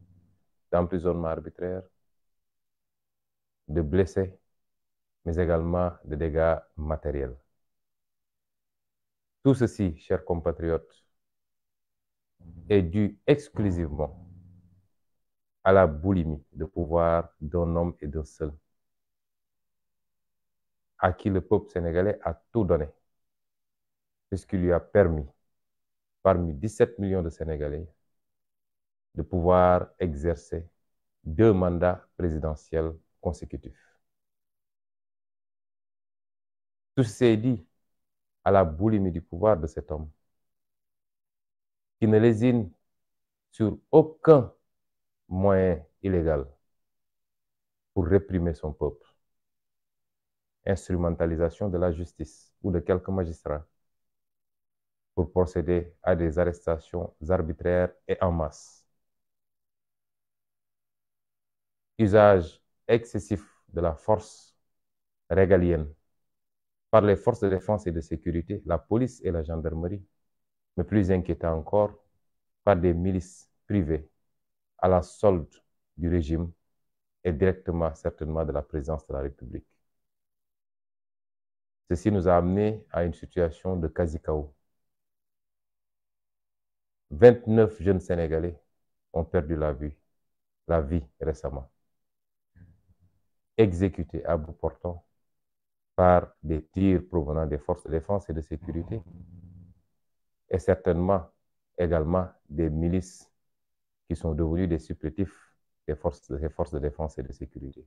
d'emprisonnement arbitraire, de blessés, mais également de dégâts matériels. Tout ceci, chers compatriotes, est dû exclusivement à la boulimie de pouvoir d'un homme et d'un seul, à qui le peuple sénégalais a tout donné, puisqu'il lui a permis, parmi 17 millions de Sénégalais, de pouvoir exercer 2 mandats présidentiels consécutifs. Tout ceci est dit à la boulimie du pouvoir de cet homme, qui ne lésine sur aucun moyen illégal pour réprimer son peuple. Instrumentalisation de la justice ou de quelques magistrats pour procéder à des arrestations arbitraires et en masse. Usage excessif de la force régalienne par les forces de défense et de sécurité, la police et la gendarmerie, mais plus inquiétant encore, par des milices privées à la solde du régime et directement certainement de la présidence de la République. Ceci nous a amené à une situation de quasi-chaos. 29 jeunes Sénégalais ont perdu la vie récemment, exécutés à bout portant par des tirs provenant des forces de défense et de sécurité, et certainement également des milices qui sont devenues des supplétifs des forces de défense et de sécurité.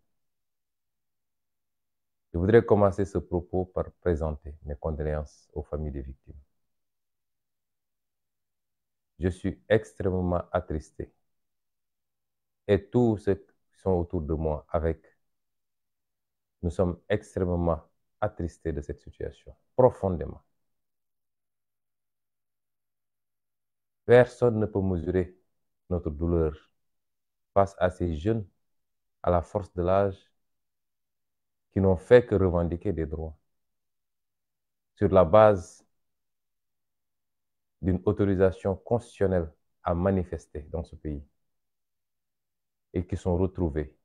Je voudrais commencer ce propos par présenter mes condoléances aux familles des victimes. Je suis extrêmement attristé, et tous ceux qui sont autour de moi avec, nous sommes extrêmement attristés de cette situation, profondément. Personne ne peut mesurer notre douleur face à ces jeunes à la force de l'âge qui n'ont fait que revendiquer des droits sur la base d'une autorisation constitutionnelle à manifester dans ce pays et qui sont retrouvés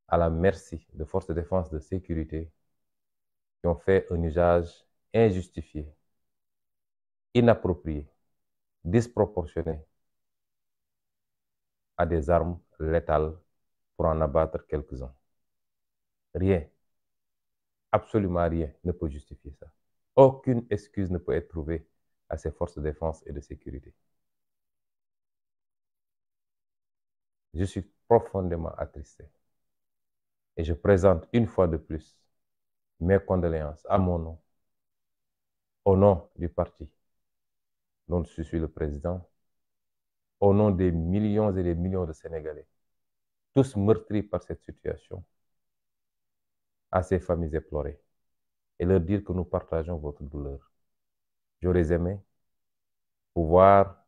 à la merci de forces de défense et de sécurité qui ont fait un usage injustifié, inapproprié, disproportionné à des armes létales pour en abattre quelques-uns. Rien, absolument rien ne peut justifier ça. Aucune excuse ne peut être trouvée à ces forces de défense et de sécurité. Je suis profondément attristé et je présente une fois de plus mes condoléances à mon nom, au nom du parti dont je suis le président, au nom des millions et des millions de Sénégalais, tous meurtris par cette situation, à ces familles éplorées, et leur dire que nous partageons votre douleur. J'aurais aimé pouvoir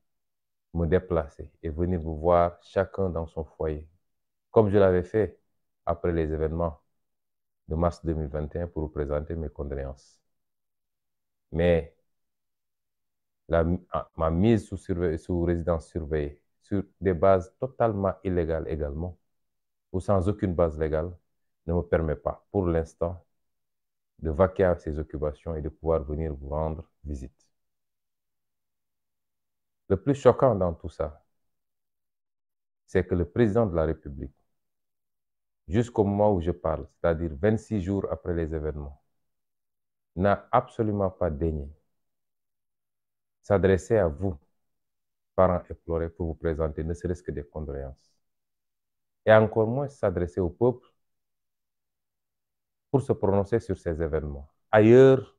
me déplacer et venir vous voir chacun dans son foyer, comme je l'avais fait après les événements de mars 2021 pour vous présenter mes condoléances. Mais ma mise sous résidence surveillée, sur des bases totalement illégales également, ou sans aucune base légale, ne me permet pas, pour l'instant, de vaquer à ces occupations et de pouvoir venir vous rendre visite. Le plus choquant dans tout ça, c'est que le président de la République, jusqu'au moment où je parle, c'est-à-dire 26 jours après les événements, n'a absolument pas daigné s'adresser à vous, parents éplorés, pour vous présenter ne serait-ce que des condoléances. Et encore moins s'adresser au peuple pour se prononcer sur ces événements. Ailleurs,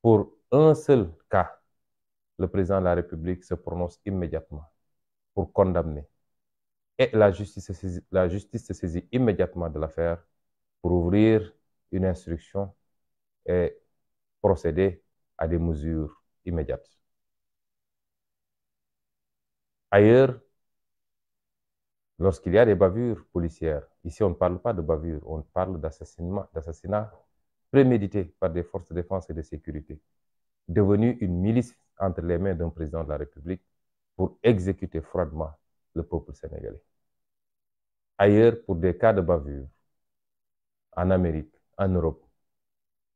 pour un seul cas, le président de la République se prononce immédiatement pour condamner. Et la justice se saisit immédiatement de l'affaire pour ouvrir une instruction et procéder à des mesures immédiates. Ailleurs, lorsqu'il y a des bavures policières, ici on ne parle pas de bavures, on parle d'assassinat prémédité par des forces de défense et de sécurité, devenu une milice entre les mains d'un président de la République pour exécuter froidement le peuple sénégalais. Ailleurs, pour des cas de bavure, en Amérique, en Europe,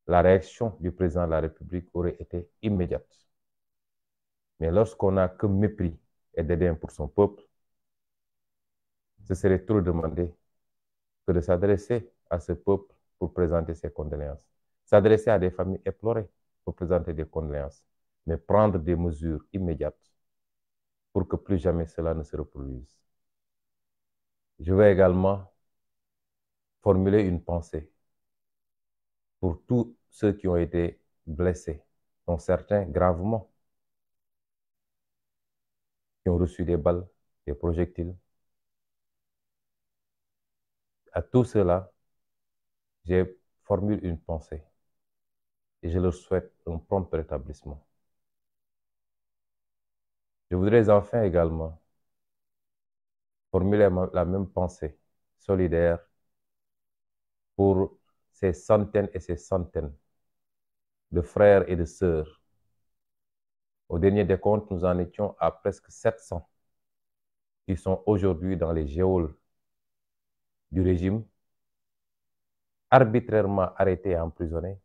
la réaction du président de la République aurait été immédiate. Mais lorsqu'on n'a que mépris et dédain pour son peuple, ce serait trop demander que de s'adresser à ce peuple pour présenter ses condoléances, s'adresser à des familles éplorées pour présenter des condoléances, mais prendre des mesures immédiates pour que plus jamais cela ne se reproduise. Je veux également formuler une pensée pour tous ceux qui ont été blessés, dont certains gravement, qui ont reçu des balles, des projectiles. À tous ceux-là, j'ai formulé une pensée et je leur souhaite un prompt rétablissement. Je voudrais enfin également formuler la même pensée solidaire pour ces centaines et ces centaines de frères et de sœurs. Au dernier décompte, nous en étions à presque 700 qui sont aujourd'hui dans les geôles du régime, arbitrairement arrêtés et emprisonnés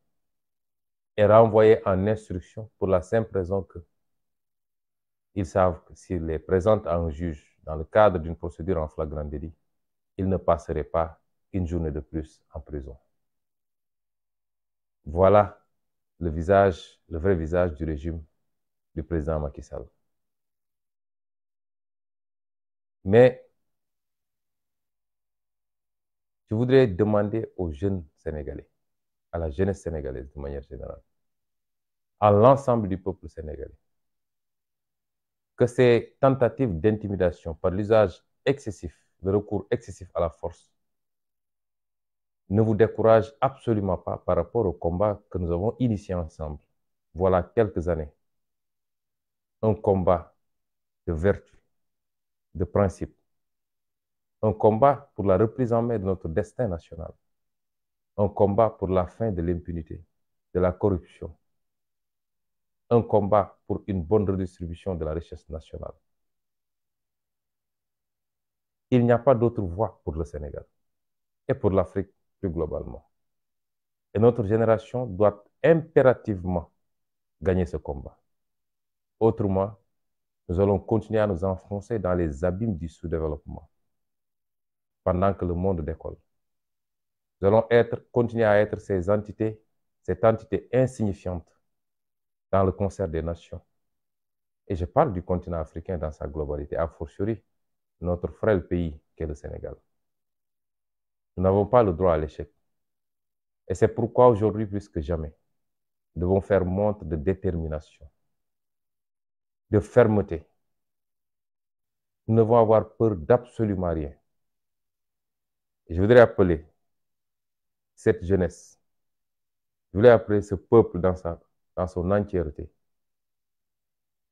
et renvoyés en instruction pour la simple raison qu'ils savent que s'ils les présentent à un juge dans le cadre d'une procédure en flagrant délit, ils ne passeraient pas une journée de plus en prison. Voilà le vrai visage du régime du président Macky Sall. Mais je voudrais demander aux jeunes Sénégalais, à la jeunesse sénégalaise de manière générale, à l'ensemble du peuple sénégalais, que ces tentatives d'intimidation par l'usage excessif, le recours excessif à la force, ne vous découragent absolument pas par rapport au combat que nous avons initié ensemble, voilà quelques années. Un combat de vertu, de principe, un combat pour la reprise en main de notre destin national, un combat pour la fin de l'impunité, de la corruption, un combat pour une bonne redistribution de la richesse nationale. Il n'y a pas d'autre voie pour le Sénégal et pour l'Afrique plus globalement. Et notre génération doit impérativement gagner ce combat. Autrement, nous allons continuer à nous enfoncer dans les abîmes du sous-développement pendant que le monde décolle. Nous allons continuer à être cette entité insignifiante dans le concert des nations. Et je parle du continent africain dans sa globalité, a fortiori notre frêle pays qu'est le Sénégal. Nous n'avons pas le droit à l'échec. Et c'est pourquoi aujourd'hui, plus que jamais, nous devons faire montre de détermination, de fermeté. Nous devons avoir peur d'absolument rien. Et je voudrais appeler cette jeunesse, je voudrais appeler ce peuple dans son entièreté,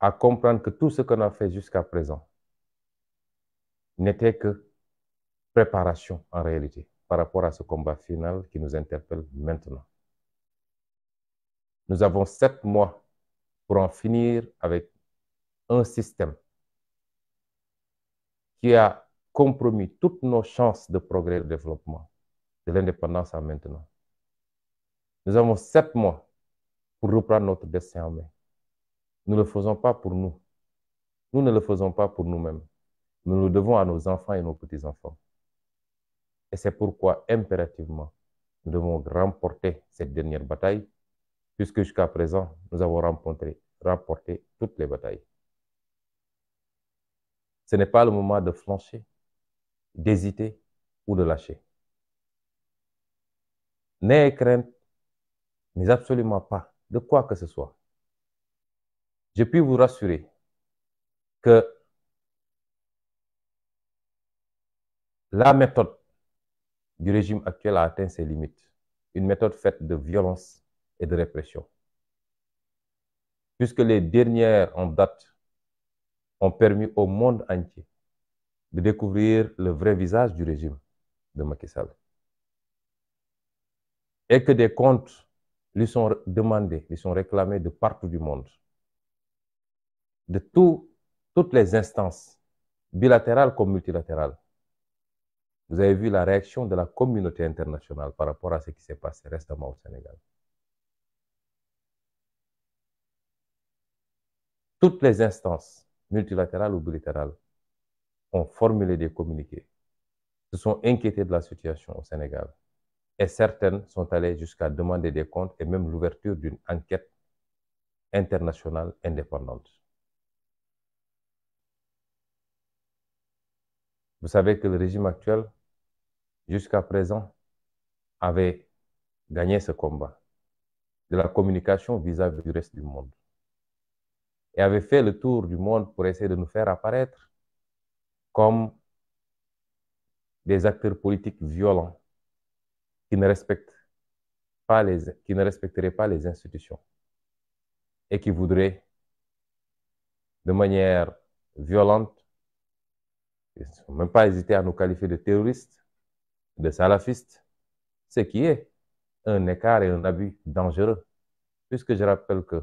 à comprendre que tout ce qu'on a fait jusqu'à présent n'était que préparation en réalité par rapport à ce combat final qui nous interpelle maintenant. Nous avons 7 mois pour en finir avec un système qui a compromis toutes nos chances de progrès et de développement, de l'indépendance à maintenant. Nous avons 7 mois pour reprendre notre destin en main. Nous ne le faisons pas pour nous. Nous ne le faisons pas pour nous-mêmes. Nous le devons à nos enfants et nos petits-enfants. Et c'est pourquoi, impérativement, nous devons remporter cette dernière bataille, puisque jusqu'à présent, nous avons remporté toutes les batailles. Ce n'est pas le moment de flancher, d'hésiter ou de lâcher. N'ayez crainte, mais absolument pas, de quoi que ce soit. Je puis vous rassurer que la méthode du régime actuel a atteint ses limites. Une méthode faite de violence et de répression. Puisque les dernières en date ont permis au monde entier de découvrir le vrai visage du régime de Macky Sall. Et que des comptes lui sont demandés, lui sont réclamés de partout du monde. De toutes les instances, bilatérales comme multilatérales. Vous avez vu la réaction de la communauté internationale par rapport à ce qui s'est passé récemment au Sénégal. Toutes les instances, multilatérales ou bilatérales, ont formulé des communiqués, se sont inquiétées de la situation au Sénégal. Et certaines sont allées jusqu'à demander des comptes et même l'ouverture d'une enquête internationale indépendante. Vous savez que le régime actuel, jusqu'à présent, avait gagné ce combat de la communication vis-à-vis du reste du monde et avait fait le tour du monde pour essayer de nous faire apparaître comme des acteurs politiques violents qui ne respecteraient pas les institutions et qui voudraient de manière violente, ils ne sont même pas hésité à nous qualifier de terroristes, de salafistes, ce qui est un écart et un abus dangereux, puisque je rappelle que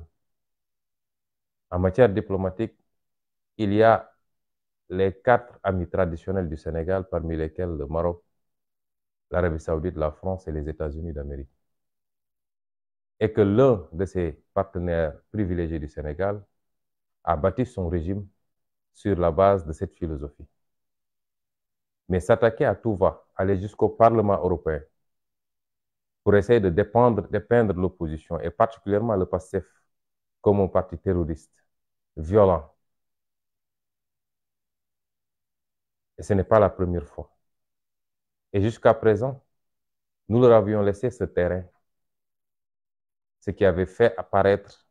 en matière diplomatique, il y a les 4 amis traditionnels du Sénégal, parmi lesquels le Maroc, l'Arabie Saoudite, la France et les États-Unis d'Amérique. Et que l'un de ses partenaires privilégiés du Sénégal a bâti son régime sur la base de cette philosophie. Mais s'attaquer à tout va, aller jusqu'au Parlement européen, pour essayer de dépeindre l'opposition, et particulièrement le PASTEF, comme un parti terroriste, violent. Et ce n'est pas la première fois. Et jusqu'à présent, nous leur avions laissé ce terrain, ce qui avait fait apparaître,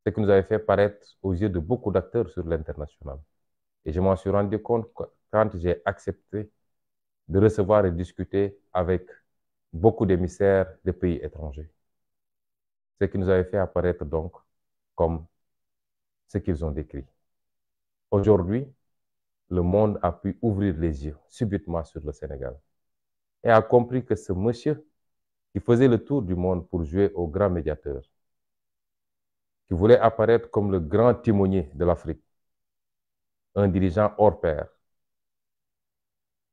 ce qui nous avait fait paraître aux yeux de beaucoup d'acteurs sur l'international. Et je m'en suis rendu compte quand j'ai accepté de recevoir et discuter avec beaucoup d'émissaires de pays étrangers. Ce qui nous avait fait apparaître donc comme ce qu'ils ont décrit. Aujourd'hui, le monde a pu ouvrir les yeux subitement sur le Sénégal et a compris que ce monsieur qui faisait le tour du monde pour jouer au grand médiateur, qui voulait apparaître comme le grand timonier de l'Afrique, un dirigeant hors pair,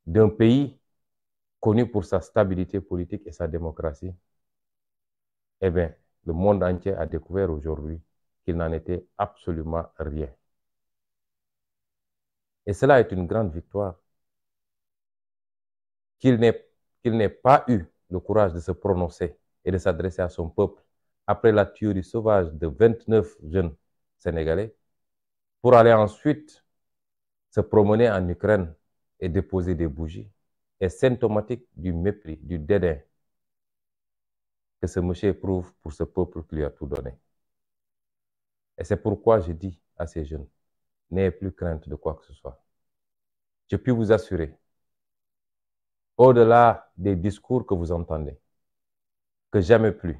d'un pays connu pour sa stabilité politique et sa démocratie, eh bien, le monde entier a découvert aujourd'hui qu'il n'en était absolument rien. Et cela est une grande victoire. Qu'il n'ait pas eu le courage de se prononcer et de s'adresser à son peuple après la tuerie sauvage de 29 jeunes Sénégalais, pour aller ensuite se promener en Ukraine et déposer des bougies, est symptomatique du mépris, du dédain que ce monsieur éprouve pour ce peuple qui lui a tout donné. Et c'est pourquoi je dis à ces jeunes, n'ayez plus crainte de quoi que ce soit. Je puis vous assurer, au-delà des discours que vous entendez, que jamais plus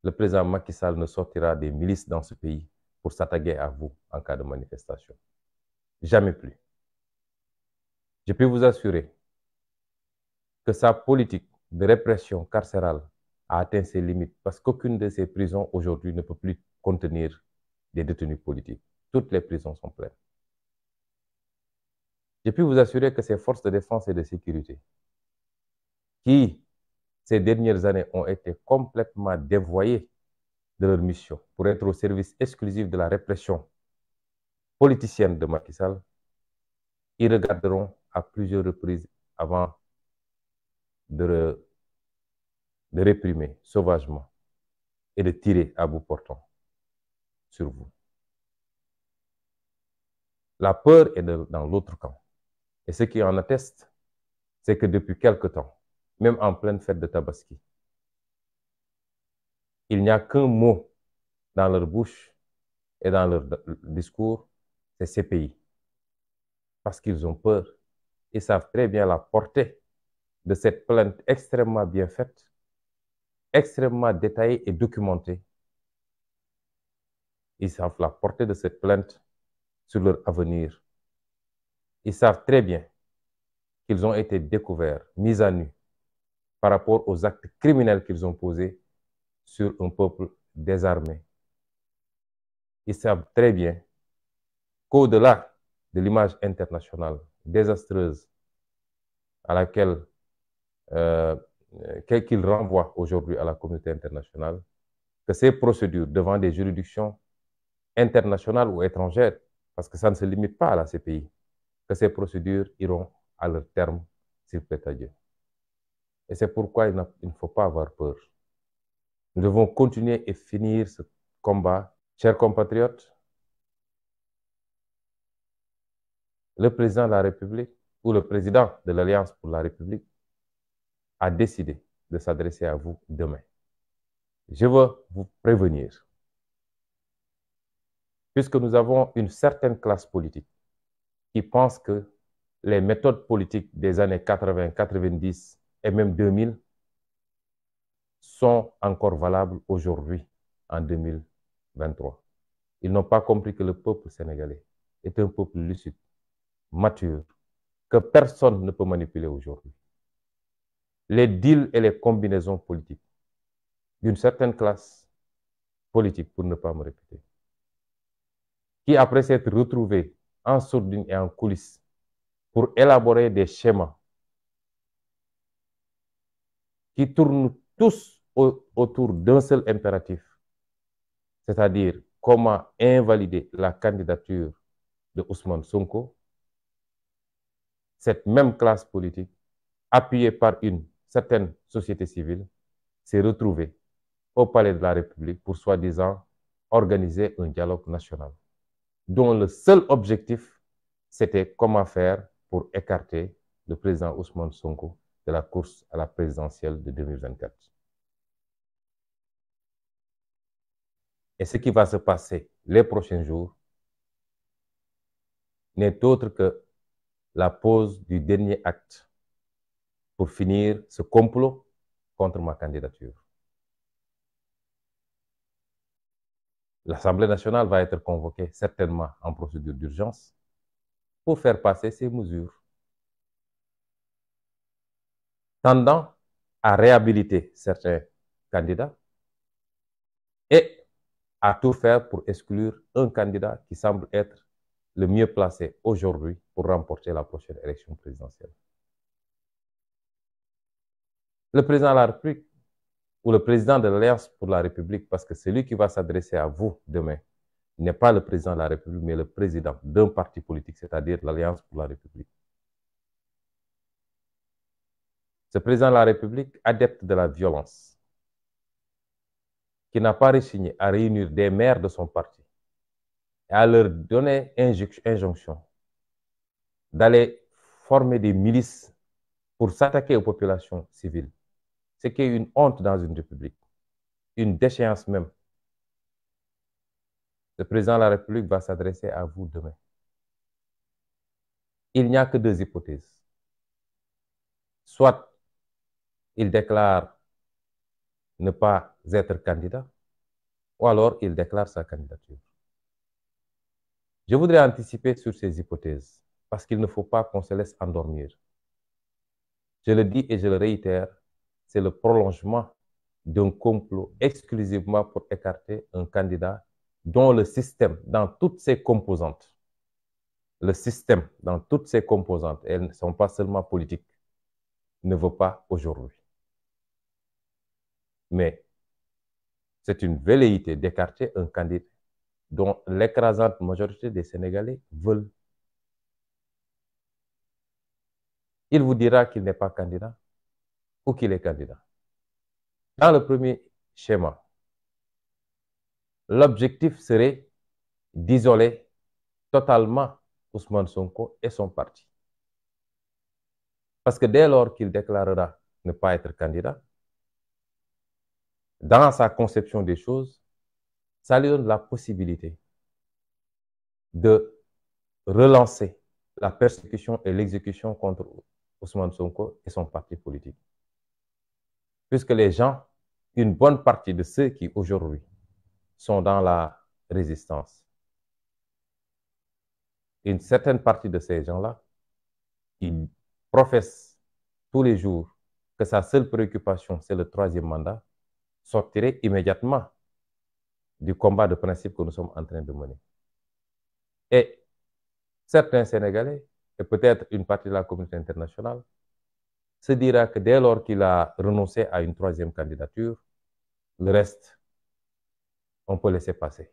le président Macky Sall ne sortira des milices dans ce pays pour s'attaquer à vous en cas de manifestation. Jamais plus. Je peux vous assurer que sa politique de répression carcérale a atteint ses limites parce qu'aucune de ces prisons aujourd'hui ne peut plus contenir des détenus politiques. Toutes les prisons sont pleines. Je peux vous assurer que ces forces de défense et de sécurité, qui ces dernières années ont été complètement dévoyées de leur mission pour être au service exclusif de la répression politicienne de Macky Sall, ils regarderont à plusieurs reprises avant de réprimer sauvagement et de tirer à bout portant sur vous. La peur est dans l'autre camp. Et ce qui en atteste, c'est que depuis quelque temps, même en pleine fête de Tabaski, Il n'y a qu'un mot dans leur bouche et dans leur discours, c'est CPI. Parce qu'ils ont peur. Ils savent très bien la portée de cette plainte extrêmement bien faite, extrêmement détaillée et documentée. Ils savent la portée de cette plainte sur leur avenir. Ils savent très bien qu'ils ont été découverts, mis à nu, par rapport aux actes criminels qu'ils ont posés sur un peuple désarmé. Ils savent très bien qu'au-delà de l'image internationale désastreuse à laquelle qu'ils renvoient aujourd'hui à la communauté internationale, que ces procédures devant des juridictions internationales ou étrangères, parce que ça ne se limite pas à la CPI, que ces procédures iront à leur terme, s'il plaît à Dieu. Et c'est pourquoi il ne faut pas avoir peur. Nous devons continuer et finir ce combat. Chers compatriotes, le président de la République ou le président de l'Alliance pour la République a décidé de s'adresser à vous demain. Je veux vous prévenir, puisque nous avons une certaine classe politique qui pense que les méthodes politiques des années 80, 90 et même 2000 sont encore valables aujourd'hui, en 2023. Ils n'ont pas compris que le peuple sénégalais est un peuple lucide, mature, que personne ne peut manipuler aujourd'hui. Les deals et les combinaisons politiques d'une certaine classe politique, pour ne pas me répéter, qui, après s'être retrouvés en sourdine et en coulisses pour élaborer des schémas qui tournent tous autour d'un seul impératif, c'est-à-dire comment invalider la candidature de Ousmane Sonko, cette même classe politique, appuyée par une certaine société civile, s'est retrouvée au Palais de la République pour soi-disant organiser un dialogue national, dont le seul objectif, c'était comment faire pour écarter le président Ousmane Sonko de la course à la présidentielle de 2024. Et ce qui va se passer les prochains jours n'est autre que la pose du dernier acte pour finir ce complot contre ma candidature. L'Assemblée nationale va être convoquée certainement en procédure d'urgence pour faire passer ces mesures tendant à réhabiliter certains candidats et à tout faire pour exclure un candidat qui semble être le mieux placé aujourd'hui pour remporter la prochaine élection présidentielle. Le président de la République ou le président de l'Alliance pour la République, parce que celui qui va s'adresser à vous demain n'est pas le président de la République, mais le président d'un parti politique, c'est-à-dire l'Alliance pour la République. Ce président de la République, adepte de la violence, qui n'a pas résigné à réunir des maires de son parti et à leur donner injonction d'aller former des milices pour s'attaquer aux populations civiles, ce qui est une honte dans une république, une déchéance même. Le président de la République va s'adresser à vous demain. Il n'y a que deux hypothèses. Soit il déclare ne pas être candidat, ou alors il déclare sa candidature. Je voudrais anticiper sur ces hypothèses, parce qu'il ne faut pas qu'on se laisse endormir. Je le dis et je le réitère, c'est le prolongement d'un complot exclusivement pour écarter un candidat dont le système, dans toutes ses composantes, le système, dans toutes ses composantes, elles ne sont pas seulement politiques, ne veut pas aujourd'hui. Mais c'est une velléité d'écarter un candidat dont l'écrasante majorité des Sénégalais veulent. Il vous dira qu'il n'est pas candidat ou qu'il est candidat. Dans le premier schéma, l'objectif serait d'isoler totalement Ousmane Sonko et son parti. Parce que dès lors qu'il déclarera ne pas être candidat, dans sa conception des choses, ça lui donne la possibilité de relancer la persécution et l'exécution contre Ousmane Sonko et son parti politique. Puisque les gens, une bonne partie de ceux qui aujourd'hui sont dans la résistance, une certaine partie de ces gens-là, ils professent tous les jours que sa seule préoccupation, c'est le troisième mandat, sortirait immédiatement du combat de principe que nous sommes en train de mener. Et certains Sénégalais, et peut-être une partie de la communauté internationale, se dira que dès lors qu'il a renoncé à une troisième candidature, le reste, on peut laisser passer.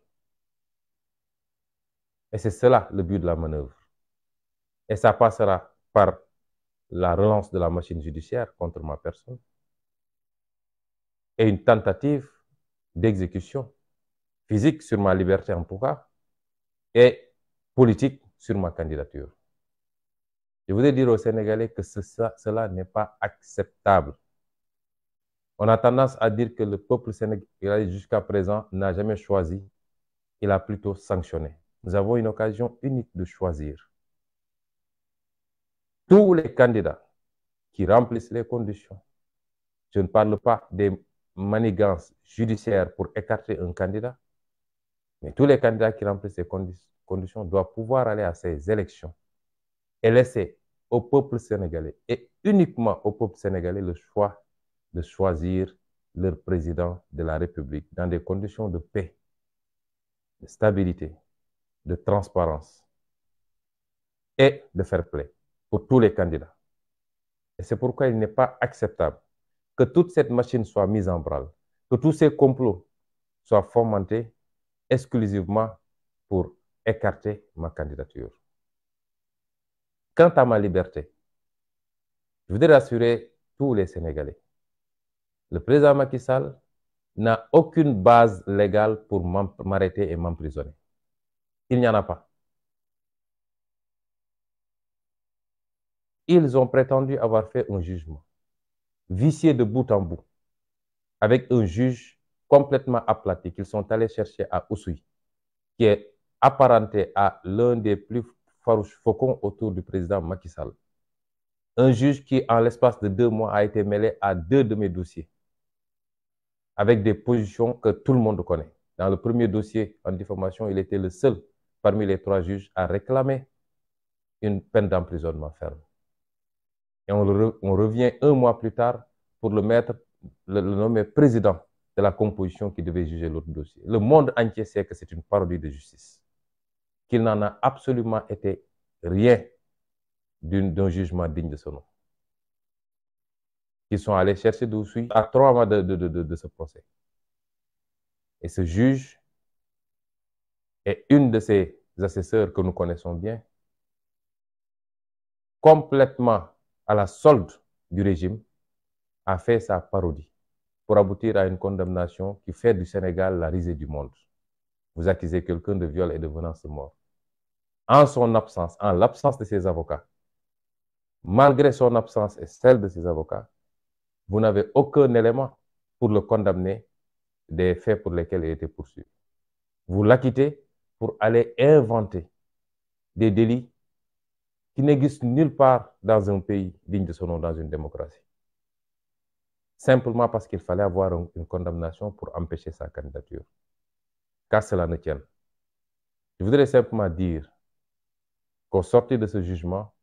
Et c'est cela le but de la manœuvre. Et ça passera par la relance de la machine judiciaire contre ma personne et une tentative d'exécution physique sur ma liberté en tout cas et politique sur ma candidature. Je voudrais dire aux Sénégalais que cela n'est pas acceptable. On a tendance à dire que le peuple sénégalais jusqu'à présent n'a jamais choisi, il a plutôt sanctionné. Nous avons une occasion unique de choisir. Tous les candidats qui remplissent les conditions, je ne parle pas des manigances judiciaires pour écarter un candidat, mais tous les candidats qui remplissent ces conditions doivent pouvoir aller à ces élections et laisser au peuple sénégalais et uniquement au peuple sénégalais le choix de choisir leur président de la République dans des conditions de paix, de stabilité, de transparence et de fair play pour tous les candidats. Et c'est pourquoi il n'est pas acceptable que toute cette machine soit mise en branle, que tous ces complots soient fomentés exclusivement pour écarter ma candidature. Quant à ma liberté, je voudrais rassurer tous les Sénégalais. Le président Macky Sall n'a aucune base légale pour m'arrêter et m'emprisonner. Il n'y en a pas. Ils ont prétendu avoir fait un jugement vicié de bout en bout, avec un juge complètement aplati qu'ils sont allés chercher à Oussouye, qui est apparenté à l'un des plus farouches faucons autour du président Macky Sall. Un juge qui, en l'espace de 2 mois, a été mêlé à 2 de mes dossiers, avec des positions que tout le monde connaît. Dans le premier dossier en diffamation, il était le seul parmi les 3 juges à réclamer une peine d'emprisonnement ferme. Et on revient 1 mois plus tard pour le nommer président de la composition qui devait juger l'autre dossier. Le monde entier sait que c'est une parodie de justice, qu'il n'en a absolument été rien d'un jugement digne de ce nom. Ils sont allés chercher d'Oussouye à 3 mois de ce procès. Et ce juge et une de ses assesseurs que nous connaissons bien, complètement à la solde du régime, a fait sa parodie pour aboutir à une condamnation qui fait du Sénégal la risée du monde. Vous accusez quelqu'un de viol et de menace de mort. En son absence, en l'absence de ses avocats, malgré son absence et celle de ses avocats, vous n'avez aucun élément pour le condamner des faits pour lesquels il était poursuivi. Vous l'acquittez pour aller inventer des délits qui n'existent nulle part dans un pays digne de son nom, dans une démocratie. Simplement parce qu'il fallait avoir une condamnation pour empêcher sa candidature. Qu'à cela ne tienne. Je voudrais simplement dire qu'au sortir de ce jugement,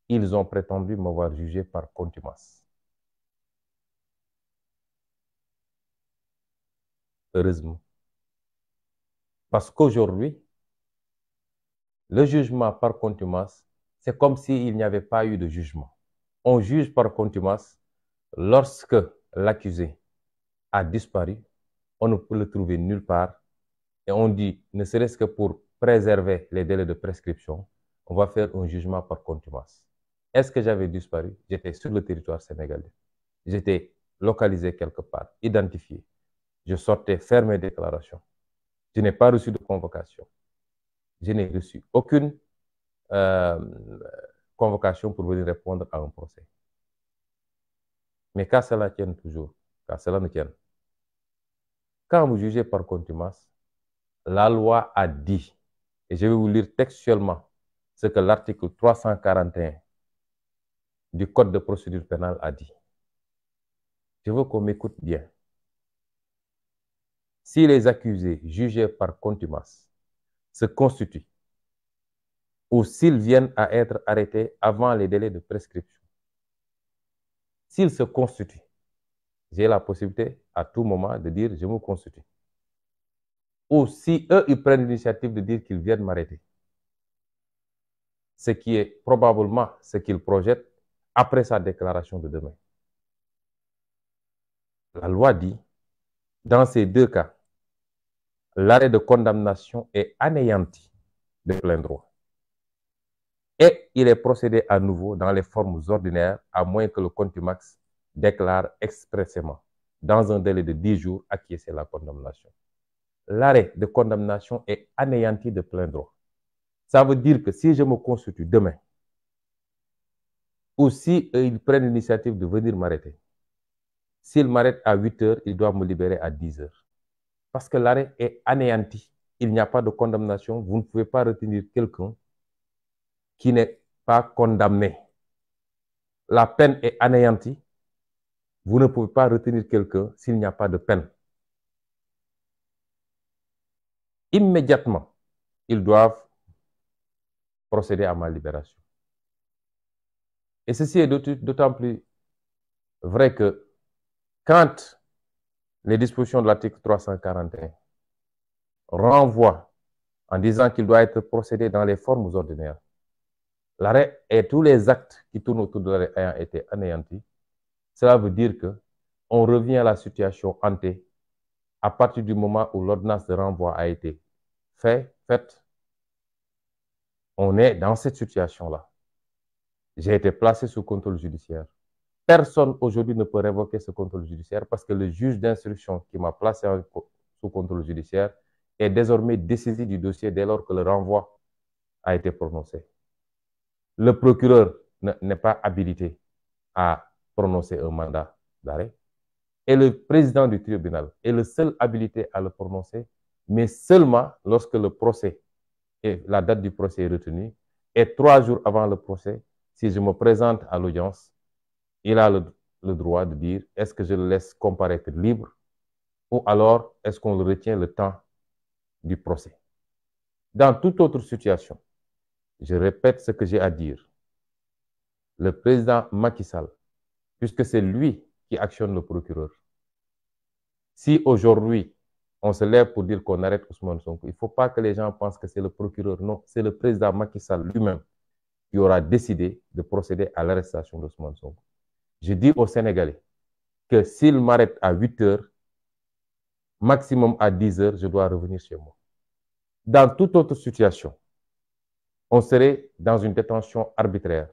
ils ont prétendu m'avoir jugé par contumace. Heureusement. Parce qu'aujourd'hui, le jugement par contumace, c'est comme s'il n'y avait pas eu de jugement. On juge par contumace lorsque l'accusé a disparu, on ne peut le trouver nulle part, et on dit, ne serait-ce que pour préserver les délais de prescription, on va faire un jugement par contumace. Est-ce que j'avais disparu? J'étais sur le territoire sénégalais. J'étais localisé quelque part, identifié. Je sortais faire mes déclarations. Je n'ai pas reçu de convocation. Je n'ai reçu aucune convocation pour venir répondre à un procès. Mais qu'à cela tienne toujours, qu'à cela ne tienne, quand vous jugez par contumace, la loi a dit, et je vais vous lire textuellement ce que l'article 341 du Code de procédure pénale a dit. Je veux qu'on m'écoute bien. Si les accusés jugés par contumace se constituent ou s'ils viennent à être arrêtés avant les délais de prescription, s'ils se constituent, j'ai la possibilité à tout moment de dire je me constitue. Ou si eux, ils prennent l'initiative de dire qu'ils viennent m'arrêter, ce qui est probablement ce qu'ils projettent après sa déclaration de demain. La loi dit, dans ces deux cas, l'arrêt de condamnation est anéanti de plein droit. Et il est procédé à nouveau dans les formes ordinaires, à moins que le contumax déclare expressément, dans un délai de 10 jours, acquiescer la condamnation. L'arrêt de condamnation est anéanti de plein droit. Ça veut dire que si je me constitue demain, ou si ils prennent l'initiative de venir m'arrêter, s'ils m'arrêtent à 8 heures, ils doivent me libérer à 10 heures. Parce que l'arrêt est anéanti. Il n'y a pas de condamnation. Vous ne pouvez pas retenir quelqu'un qui n'est pas condamné. La peine est anéantie. Vous ne pouvez pas retenir quelqu'un s'il n'y a pas de peine. Immédiatement, ils doivent procéder à ma libération. Et ceci est d'autant plus vrai que quand les dispositions de l'article 341 renvoient en disant qu'il doit être procédé dans les formes ordinaires, l'arrêt et tous les actes qui tournent autour de l'arrêt ayant été anéantis, cela veut dire qu'on revient à la situation ante à partir du moment où l'ordonnance de renvoi a été faite. On est dans cette situation-là. J'ai été placé sous contrôle judiciaire. Personne aujourd'hui ne peut révoquer ce contrôle judiciaire parce que le juge d'instruction qui m'a placé sous contrôle judiciaire est désormais dessaisi du dossier dès lors que le renvoi a été prononcé. Le procureur n'est pas habilité à prononcer un mandat d'arrêt et le président du tribunal est le seul habilité à le prononcer, mais seulement lorsque le procès et la date du procès est retenue et 3 jours avant le procès, si je me présente à l'audience, il a le droit de dire est-ce que je le laisse comparaître libre ou alors est-ce qu'on le retient le temps du procès. Dans toute autre situation, je répète ce que j'ai à dire. Le président Macky Sall, puisque c'est lui qui actionne le procureur, si aujourd'hui on se lève pour dire qu'on arrête Ousmane Sonko, il ne faut pas que les gens pensent que c'est le procureur. Non, c'est le président Macky Sall lui-même qui aura décidé de procéder à l'arrestation d'Ousmane Sonko. Je dis aux Sénégalais que s'il m'arrête à 8 heures, maximum à 10 heures, je dois revenir chez moi. Dans toute autre situation, on serait dans une détention arbitraire,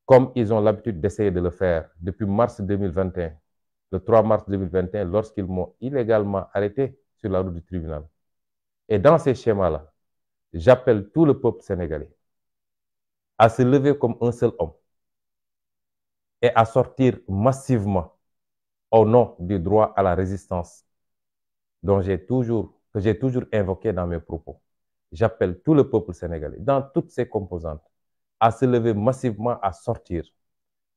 comme ils ont l'habitude d'essayer de le faire depuis mars 2021, le 3 mars 2021, lorsqu'ils m'ont illégalement arrêté sur la route du tribunal. Et dans ces schémas-là, j'appelle tout le peuple sénégalais à se lever comme un seul homme et à sortir massivement au nom du droit à la résistance que j'ai toujours invoqué dans mes propos. J'appelle tout le peuple sénégalais, dans toutes ses composantes, à se lever massivement, à sortir.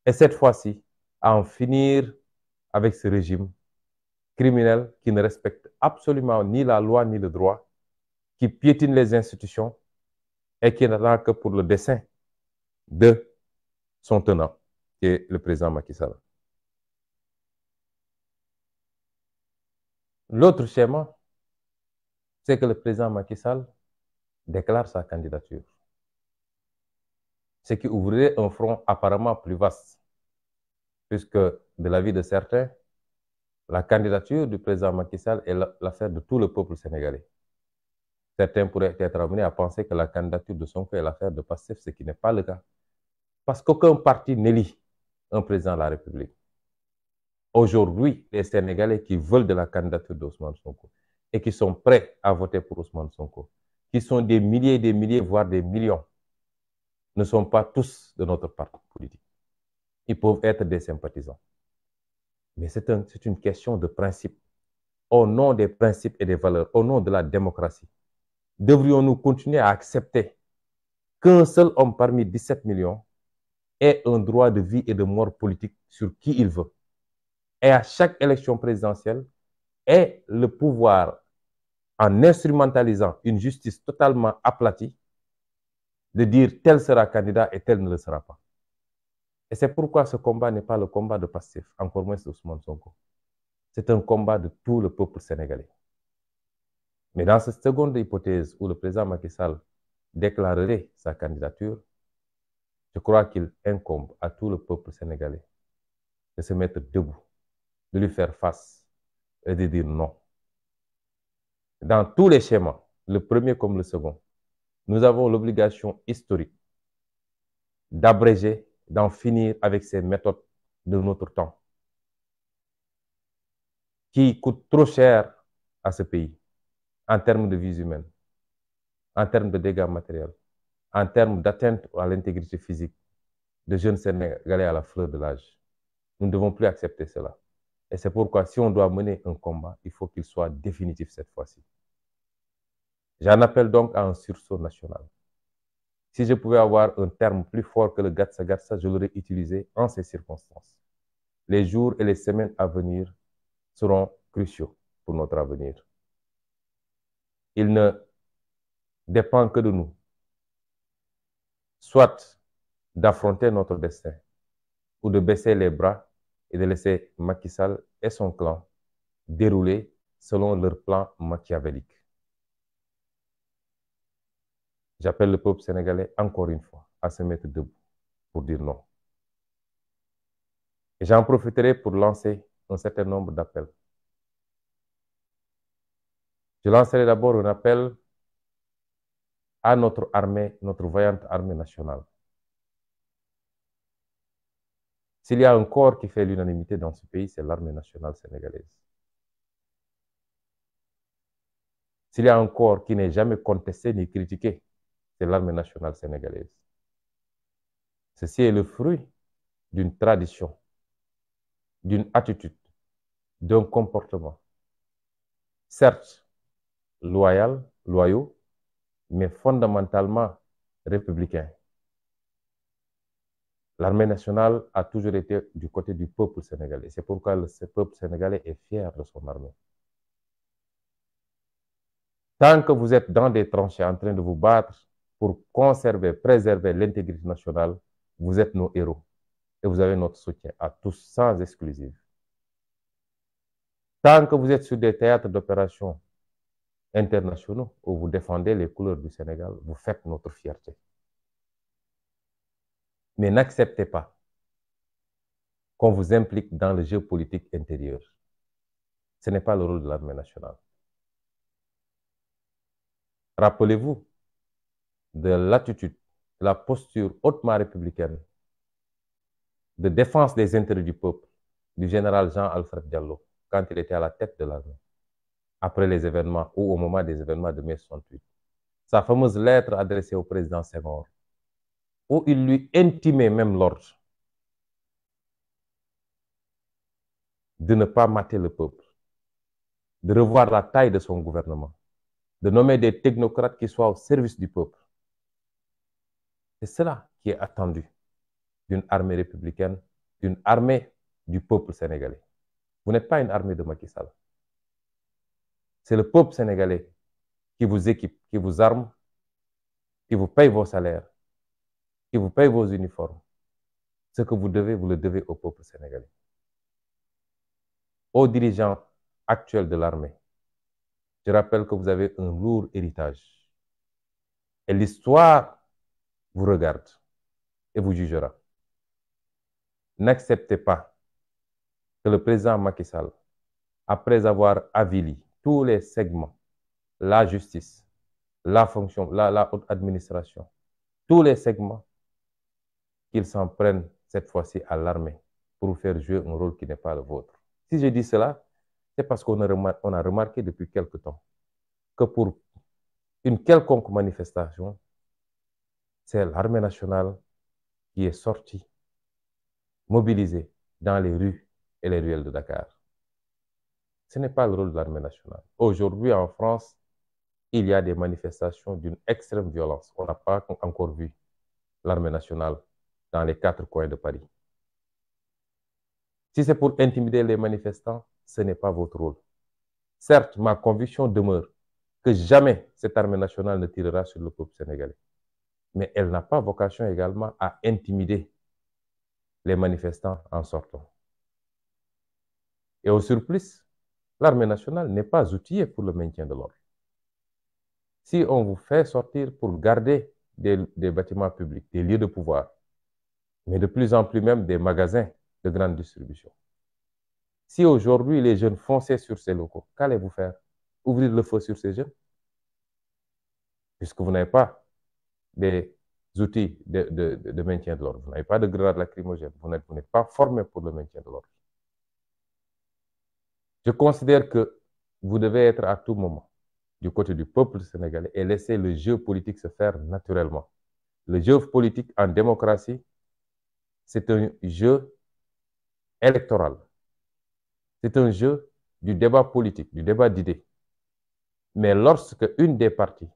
Et cette fois-ci, à en finir avec ce régime criminel qui ne respecte absolument ni la loi ni le droit, qui piétine les institutions et qui n'attend que pour le dessein de son tenant, qui est le président Macky Sall. L'autre schéma, c'est que le président Macky Sall déclare sa candidature, ce qui ouvrirait un front apparemment plus vaste, puisque de l'avis de certains, la candidature du président Macky Sall est l'affaire de tout le peuple sénégalais. Certains pourraient être amenés à penser que la candidature de Sonko est l'affaire de Pastef, ce qui n'est pas le cas. Parce qu'aucun parti n'élit un président de la République. Aujourd'hui, les Sénégalais qui veulent de la candidature d'Ousmane Sonko et qui sont prêts à voter pour Ousmane Sonko, qui sont des milliers, voire des millions, ne sont pas tous de notre parti politique. Ils peuvent être des sympathisants. Mais c'est une question de principe. au nom des principes et des valeurs, au nom de la démocratie, devrions-nous continuer à accepter qu'un seul homme parmi 17 millions ait un droit de vie et de mort politique sur qui il veut, et à chaque élection présidentielle, ait le pouvoir, en instrumentalisant une justice totalement aplatie, de dire tel sera candidat et tel ne le sera pas. Et c'est pourquoi ce combat n'est pas le combat de Pastef, encore moins d'Ousmane Sonko. C'est un combat de tout le peuple sénégalais. Mais dans cette seconde hypothèse où le président Macky Sall déclarerait sa candidature, je crois qu'il incombe à tout le peuple sénégalais de se mettre debout, de lui faire face et de dire non. Dans tous les schémas, le premier comme le second, nous avons l'obligation historique d'abréger, d'en finir avec ces méthodes de notre temps, qui coûtent trop cher à ce pays, en termes de vies humaines, en termes de dégâts matériels, en termes d'atteinte à l'intégrité physique de jeunes Sénégalais à la fleur de l'âge. Nous ne devons plus accepter cela. Et c'est pourquoi, si on doit mener un combat, il faut qu'il soit définitif cette fois-ci. J'en appelle donc à un sursaut national. Si je pouvais avoir un terme plus fort que le gatsa gatsa, je l'aurais utilisé en ces circonstances. Les jours et les semaines à venir seront cruciaux pour notre avenir. Il ne dépend que de nous, soit d'affronter notre destin, ou de baisser les bras et de laisser Macky Sall et son clan dérouler selon leur plan machiavélique. J'appelle le peuple sénégalais encore une fois à se mettre debout pour dire non. Et j'en profiterai pour lancer un certain nombre d'appels. Je lancerai d'abord un appel à notre armée, notre vaillante armée nationale. S'il y a un corps qui fait l'unanimité dans ce pays, c'est l'armée nationale sénégalaise. S'il y a un corps qui n'est jamais contesté ni critiqué, c'est l'armée nationale sénégalaise. Ceci est le fruit d'une tradition, d'une attitude, d'un comportement, certes loyaux, mais fondamentalement républicain. L'armée nationale a toujours été du côté du peuple sénégalais. C'est pourquoi ce peuple sénégalais est fier de son armée. Tant que vous êtes dans des tranchées en train de vous battre pour conserver, préserver l'intégrité nationale, vous êtes nos héros. Et vous avez notre soutien à tous, sans exclusive. Tant que vous êtes sur des théâtres d'opérations internationaux où vous défendez les couleurs du Sénégal, vous faites notre fierté. Mais n'acceptez pas qu'on vous implique dans le jeu politique intérieur. Ce n'est pas le rôle de l'armée nationale. Rappelez-vous de l'attitude, de la posture hautement républicaine de défense des intérêts du peuple du général Jean-Alfred Diallo quand il était à la tête de l'armée, après les événements ou au moment des événements de mai 68. Sa fameuse lettre adressée au président Senghor, où il lui intimait même l'ordre de ne pas mater le peuple, de revoir la taille de son gouvernement, de nommer des technocrates qui soient au service du peuple. C'est cela qui est attendu d'une armée républicaine, d'une armée du peuple sénégalais. Vous n'êtes pas une armée de Macky Sall. C'est le peuple sénégalais qui vous équipe, qui vous arme, qui vous paye vos salaires, qui vous paye vos uniformes. Ce que vous devez, vous le devez au peuple sénégalais. Aux dirigeants actuels de l'armée, je rappelle que vous avez un lourd héritage. Et l'histoire vous regarde et vous jugera. N'acceptez pas que le président Macky Sall, après avoir avili tous les segments, la justice, la fonction, la haute administration, tous les segments, qu'il s'en prenne cette fois-ci à l'armée pour faire jouer un rôle qui n'est pas le vôtre. Si je dis cela, c'est parce qu'on a remarqué depuis quelque temps que pour une quelconque manifestation, c'est l'armée nationale qui est sortie, mobilisée dans les rues et les ruelles de Dakar. Ce n'est pas le rôle de l'armée nationale. Aujourd'hui, en France, il y a des manifestations d'une extrême violence. On n'a pas encore vu l'armée nationale dans les 4 coins de Paris. Si c'est pour intimider les manifestants, ce n'est pas votre rôle. Certes, ma conviction demeure que jamais cette armée nationale ne tirera sur le peuple sénégalais. Mais elle n'a pas vocation également à intimider les manifestants en sortant. Et au surplus, l'armée nationale n'est pas outillée pour le maintien de l'ordre. Si on vous fait sortir pour garder des bâtiments publics, des lieux de pouvoir, mais de plus en plus même des magasins de grande distribution, si aujourd'hui les jeunes fonçaient sur ces locaux, qu'allez-vous faire? Ouvrir le feu sur ces jeunes? Puisque vous n'avez pas des outils de maintien de l'ordre, vous n'avez pas de grenades lacrymogènes, vous n'êtes pas formé pour le maintien de l'ordre. Je considère que vous devez être à tout moment du côté du peuple sénégalais et laisser le jeu politique se faire naturellement. Le jeu politique en démocratie, c'est un jeu électoral. C'est un jeu du débat politique, du débat d'idées. Mais lorsque une des parties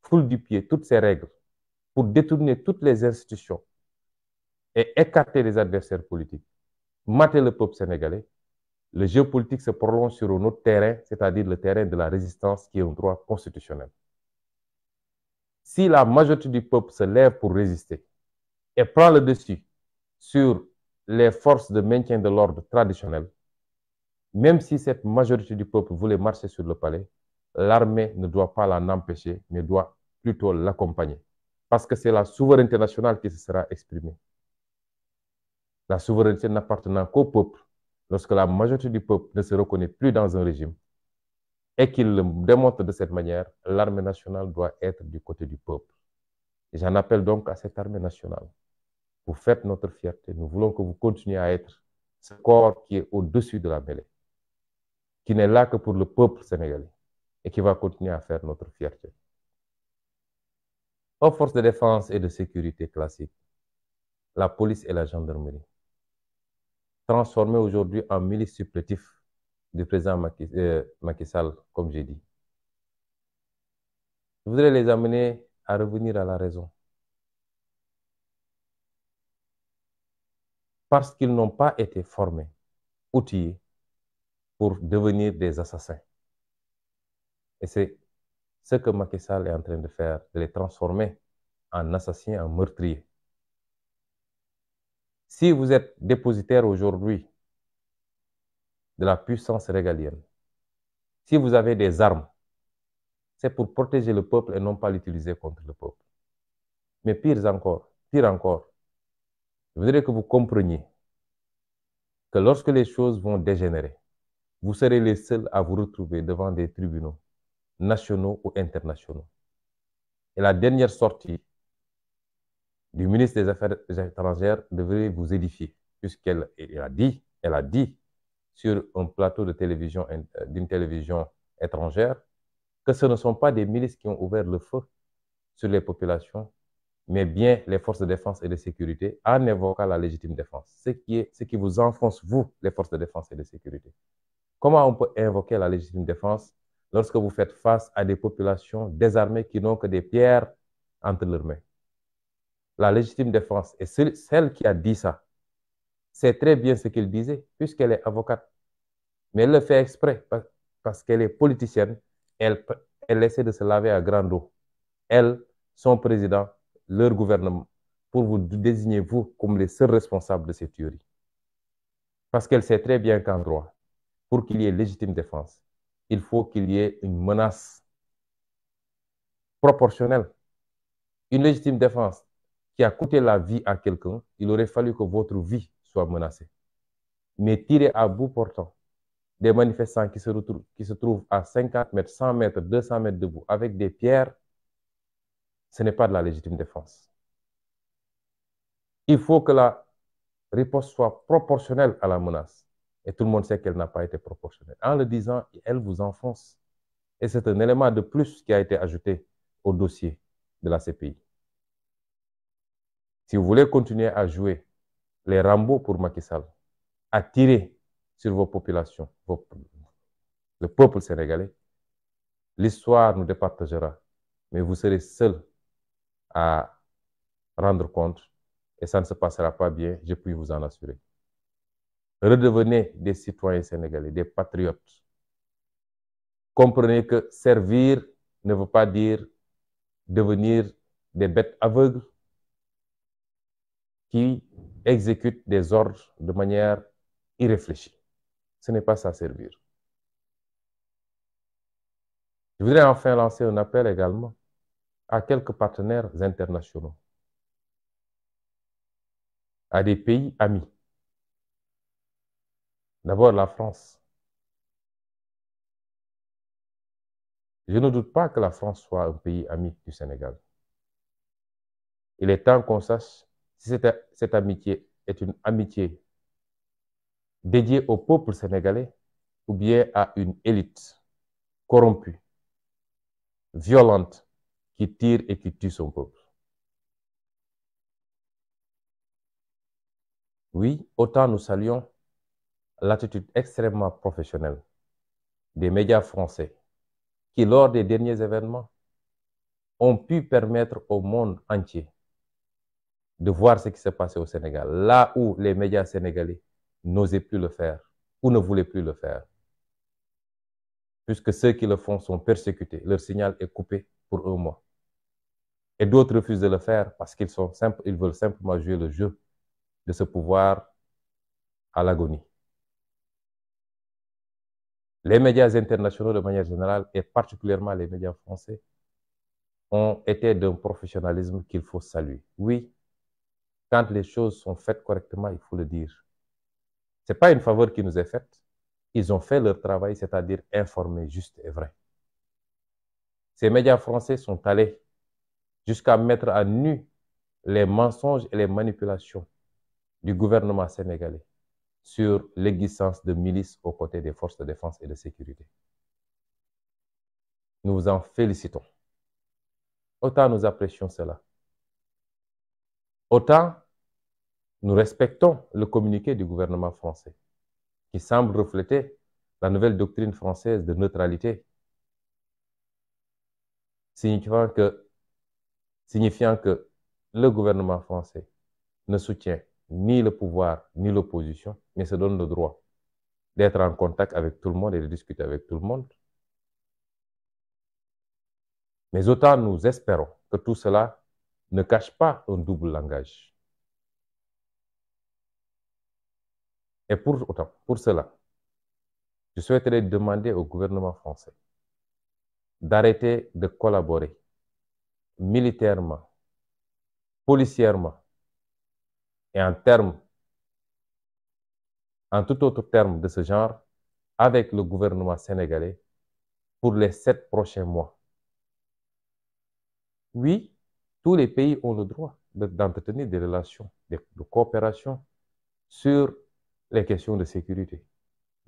foule du pied toutes ces règles pour détourner toutes les institutions et écarter les adversaires politiques, mater le peuple sénégalais, le jeu politique se prolonge sur un autre terrain, c'est-à-dire le terrain de la résistance qui est un droit constitutionnel. Si la majorité du peuple se lève pour résister et prend le dessus sur les forces de maintien de l'ordre traditionnel, même si cette majorité du peuple voulait marcher sur le palais, l'armée ne doit pas l'en empêcher, mais doit plutôt l'accompagner. Parce que c'est la souveraineté nationale qui se sera exprimée. La souveraineté n'appartenant qu'au peuple, lorsque la majorité du peuple ne se reconnaît plus dans un régime et qu'il le démontre de cette manière, l'armée nationale doit être du côté du peuple. J'en appelle donc à cette armée nationale. Vous faites notre fierté. Nous voulons que vous continuiez à être ce corps qui est au-dessus de la mêlée, qui n'est là que pour le peuple sénégalais et qui va continuer à faire notre fierté. Aux forces de défense et de sécurité classiques, la police et la gendarmerie, transformées aujourd'hui en milices supplétifs du président Macky Sall, comme j'ai dit. Je voudrais les amener à revenir à la raison. Parce qu'ils n'ont pas été formés, outillés pour devenir des assassins. Et c'est ce que Macky Sall est en train de faire, de les transformer en assassins, en meurtriers. Si vous êtes dépositaire aujourd'hui de la puissance régalienne, si vous avez des armes, c'est pour protéger le peuple et non pas l'utiliser contre le peuple. Mais pire encore, je voudrais que vous compreniez que lorsque les choses vont dégénérer, vous serez les seuls à vous retrouver devant des tribunaux nationaux ou internationaux. Et la dernière sortie du ministre des Affaires étrangères devrait vous édifier, puisqu'elle a dit sur un plateau de télévision, d'une télévision étrangère, que ce ne sont pas des milices qui ont ouvert le feu sur les populations, mais bien les forces de défense et de sécurité, en évoquant la légitime défense, ce qui vous enfonce, vous, les forces de défense et de sécurité. Comment on peut invoquer la légitime défense lorsque vous faites face à des populations désarmées qui n'ont que des pierres entre leurs mains? La légitime défense, et celle qui a dit ça, c'est très bien ce qu'il disait, puisqu'elle est avocate. Mais elle le fait exprès, parce qu'elle est politicienne, elle essaie de se laver à grande eau. Elle, son président, leur gouvernement, pour vous désigner, vous, comme les seuls responsables de ces tueries. Parce qu'elle sait très bien qu'en droit, pour qu'il y ait légitime défense, il faut qu'il y ait une menace proportionnelle. Une légitime défense qui a coûté la vie à quelqu'un, il aurait fallu que votre vie soit menacée. Mais tirer à bout portant des manifestants qui se trouvent à 50 mètres, 100 mètres, 200 mètres de vous avec des pierres, ce n'est pas de la légitime défense. Il faut que la riposte soit proportionnelle à la menace. Et tout le monde sait qu'elle n'a pas été proportionnelle. En le disant, elle vous enfonce. Et c'est un élément de plus qui a été ajouté au dossier de la CPI. Si vous voulez continuer à jouer les Rambo pour Macky Sall, à tirer sur vos populations, le peuple sénégalais. L'histoire nous départagera, mais vous serez seuls à rendre compte et ça ne se passera pas bien, je puis vous en assurer. Redevenez des citoyens sénégalais, des patriotes. Comprenez que servir ne veut pas dire devenir des bêtes aveugles qui exécutent des ordres de manière irréfléchie. Ce n'est pas ça servir. Je voudrais enfin lancer un appel également à quelques partenaires internationaux, à des pays amis. D'abord la France. Je ne doute pas que la France soit un pays ami du Sénégal. Il est temps qu'on sache si cette amitié est une amitié dédiée au peuple sénégalais ou bien à une élite corrompue, violente, qui tire et qui tue son peuple. Oui, autant nous saluons l'attitude extrêmement professionnelle des médias français qui, lors des derniers événements, ont pu permettre au monde entier de voir ce qui s'est passé au Sénégal, là où les médias sénégalais n'osaient plus le faire ou ne voulaient plus le faire. Puisque ceux qui le font sont persécutés, leur signal est coupé pour un mois. Et d'autres refusent de le faire parce qu'ils veulent simplement jouer le jeu de ce pouvoir à l'agonie. Les médias internationaux de manière générale, et particulièrement les médias français, ont été d'un professionnalisme qu'il faut saluer. Oui, quand les choses sont faites correctement, il faut le dire. Ce n'est pas une faveur qui nous est faite. Ils ont fait leur travail, c'est-à-dire informer juste et vrai. Ces médias français sont allés jusqu'à mettre à nu les mensonges et les manipulations du gouvernement sénégalais sur l'existence de milices aux côtés des forces de défense et de sécurité. Nous vous en félicitons. Autant nous apprécions cela. Autant nous respectons le communiqué du gouvernement français qui semble refléter la nouvelle doctrine française de neutralité, signifiant que le gouvernement français ne soutient ni le pouvoir ni l'opposition, mais se donne le droit d'être en contact avec tout le monde et de discuter avec tout le monde. Mais autant nous espérons que tout cela ne cache pas un double langage. Et pour cela, je souhaiterais demander au gouvernement français d'arrêter de collaborer militairement, policièrement et en tout autre terme de ce genre avec le gouvernement sénégalais pour les 7 prochains mois. Oui, tous les pays ont le droit d'entretenir des relations de coopération sur les questions de sécurité,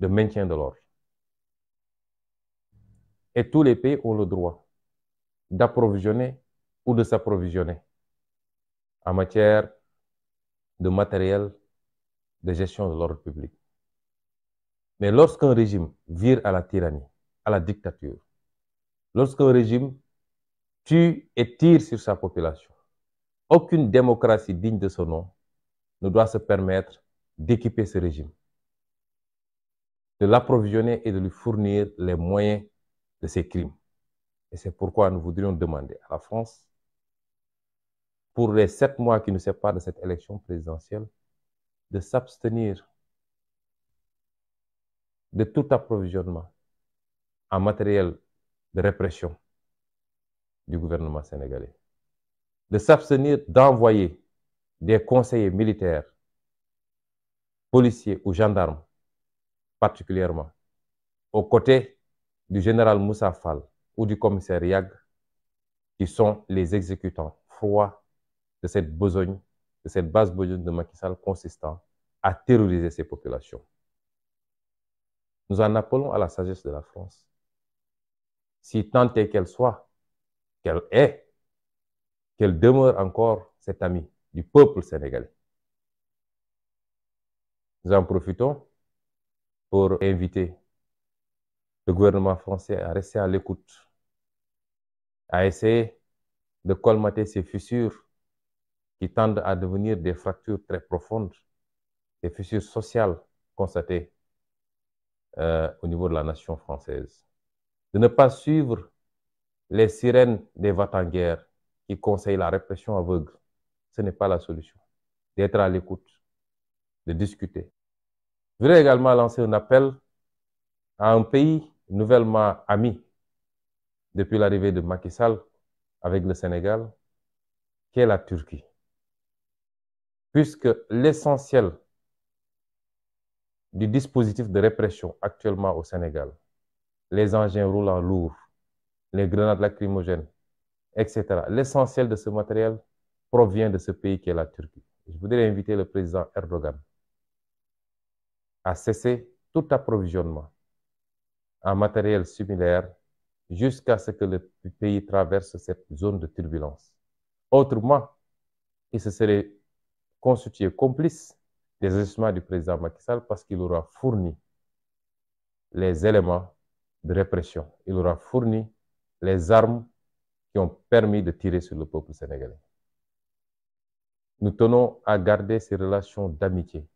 de maintien de l'ordre. Et tous les pays ont le droit d'approvisionner ou de s'approvisionner en matière de matériel de gestion de l'ordre public. Mais lorsqu'un régime vire à la tyrannie, à la dictature, lorsqu'un régime tue et tire sur sa population, aucune démocratie digne de ce nom ne doit se permettre d'équiper ce régime, de l'approvisionner et de lui fournir les moyens de ses crimes. Et c'est pourquoi nous voudrions demander à la France, pour les 7 mois qui nous séparent de cette élection présidentielle, de s'abstenir de tout approvisionnement en matériel de répression du gouvernement sénégalais, de s'abstenir d'envoyer des conseillers militaires, policiers ou gendarmes, particulièrement, aux côtés du général Moussa Fall ou du commissaire Yag, qui sont les exécutants froids de cette besogne, de cette base besogne de Macky Sall consistant à terroriser ces populations. Nous en appelons à la sagesse de la France, si tant est qu'elle soit, qu'elle demeure encore cette amie du peuple sénégalais. Nous en profitons pour inviter Le gouvernement français a resté à l'écoute, a essayé de colmater ces fissures qui tendent à devenir des fractures très profondes, des fissures sociales constatées au niveau de la nation française. De ne pas suivre les sirènes des va-t-en-guerre qui conseillent la répression aveugle. Ce n'est pas la solution. D'être à l'écoute, de discuter. Je voudrais également lancer un appel à un pays nouvellement ami depuis l'arrivée de Macky Sall avec le Sénégal, qui est la Turquie. Puisque l'essentiel du dispositif de répression actuellement au Sénégal, les engins roulants lourds, les grenades lacrymogènes, etc., l'essentiel de ce matériel provient de ce pays qui est la Turquie. Je voudrais inviter le président Erdogan à cesser tout approvisionnement en matériel similaire jusqu'à ce que le pays traverse cette zone de turbulence. Autrement, il se serait constitué complice des agissements du président Macky Sall parce qu'il aura fourni les éléments de répression. Il aura fourni les armes qui ont permis de tirer sur le peuple sénégalais. Nous tenons à garder ces relations d'amitié,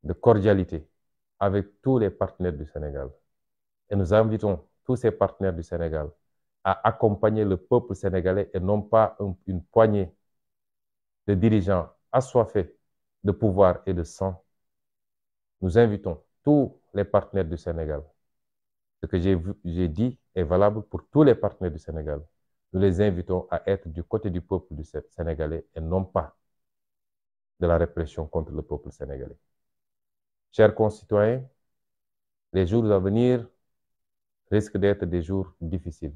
de cordialité avec tous les partenaires du Sénégal. Et nous invitons tous ces partenaires du Sénégal à accompagner le peuple sénégalais et non pas une poignée de dirigeants assoiffés de pouvoir et de sang. Nous invitons tous les partenaires du Sénégal. Ce que j'ai dit est valable pour tous les partenaires du Sénégal. Nous les invitons à être du côté du peuple du sénégalais et non pas de la répression contre le peuple sénégalais. Chers concitoyens, les jours à venir risquent d'être des jours difficiles.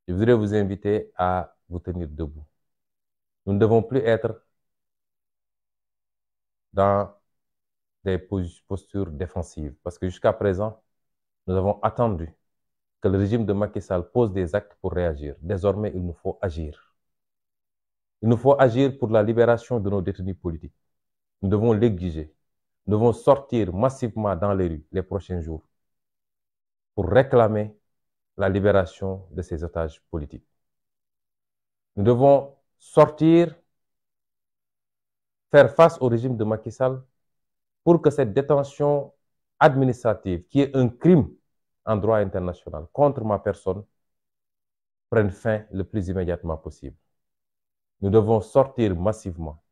Je voudrais vous inviter à vous tenir debout. Nous ne devons plus être dans des postures défensives parce que jusqu'à présent, nous avons attendu que le régime de Macky Sall pose des actes pour réagir. Désormais, il nous faut agir. Il nous faut agir pour la libération de nos détenus politiques. Nous devons l'exiger. Nous devons sortir massivement dans les rues les prochains jours pour réclamer la libération de ces otages politiques. Nous devons sortir, faire face au régime de Macky Sall pour que cette détention administrative, qui est un crime en droit international contre ma personne, prenne fin le plus immédiatement possible. Nous devons sortir massivement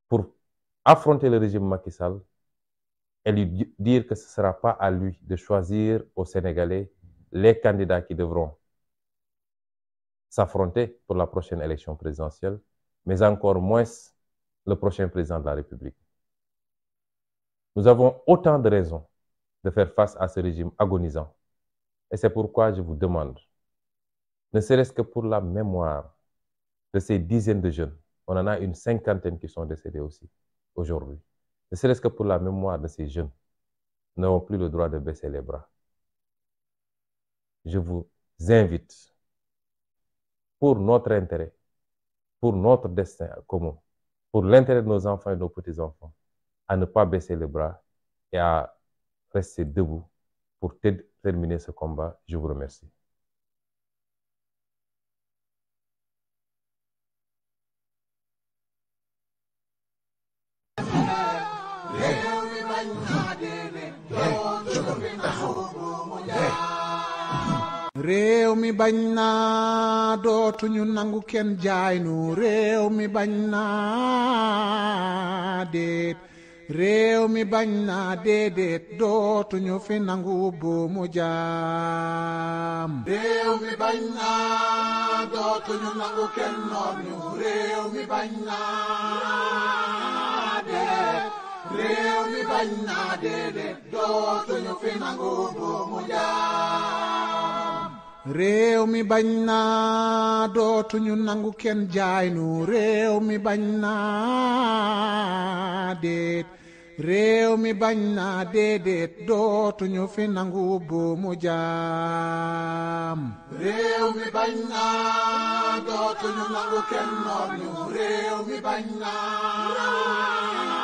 pour affronter le régime Macky Sall et lui dire que ce ne sera pas à lui de choisir aux Sénégalais les candidats qui devront s'affronter pour la prochaine élection présidentielle, mais encore moins le prochain président de la République. Nous avons autant de raisons de faire face à ce régime agonisant. Et c'est pourquoi je vous demande, ne serait-ce que pour la mémoire de ces dizaines de jeunes, on en a une cinquantaine qui sont décédés aussi aujourd'hui, ne serait-ce que pour la mémoire de ces jeunes, nous n'avons plus le droit de baisser les bras. Je vous invite, pour notre intérêt, pour notre destin commun, pour l'intérêt de nos enfants et de nos petits-enfants, à ne pas baisser les bras et à rester debout pour terminer ce combat. Je vous remercie. réew mi bañ naa dootuñu nangu kenn jaay nu réew mi bañ naa déet réew mi bañ naa déedéet dootuñu fi nangu buumu jaam réew mi bañ naa dootuñu nangu kenn noot ñu réew mi bañ naa déet réew mi bañ naa déedéet dootuñu fi nangu buumu jaam réew mi bañ naa dootuñu nangu kenn jaay nu réew mi bañ naa déet réew mi bañ naa déedéet dootuñu fi nangu buumu jaam réew mi bañ naa dootuñu nangu kenn noot ñu réew mi bañ naa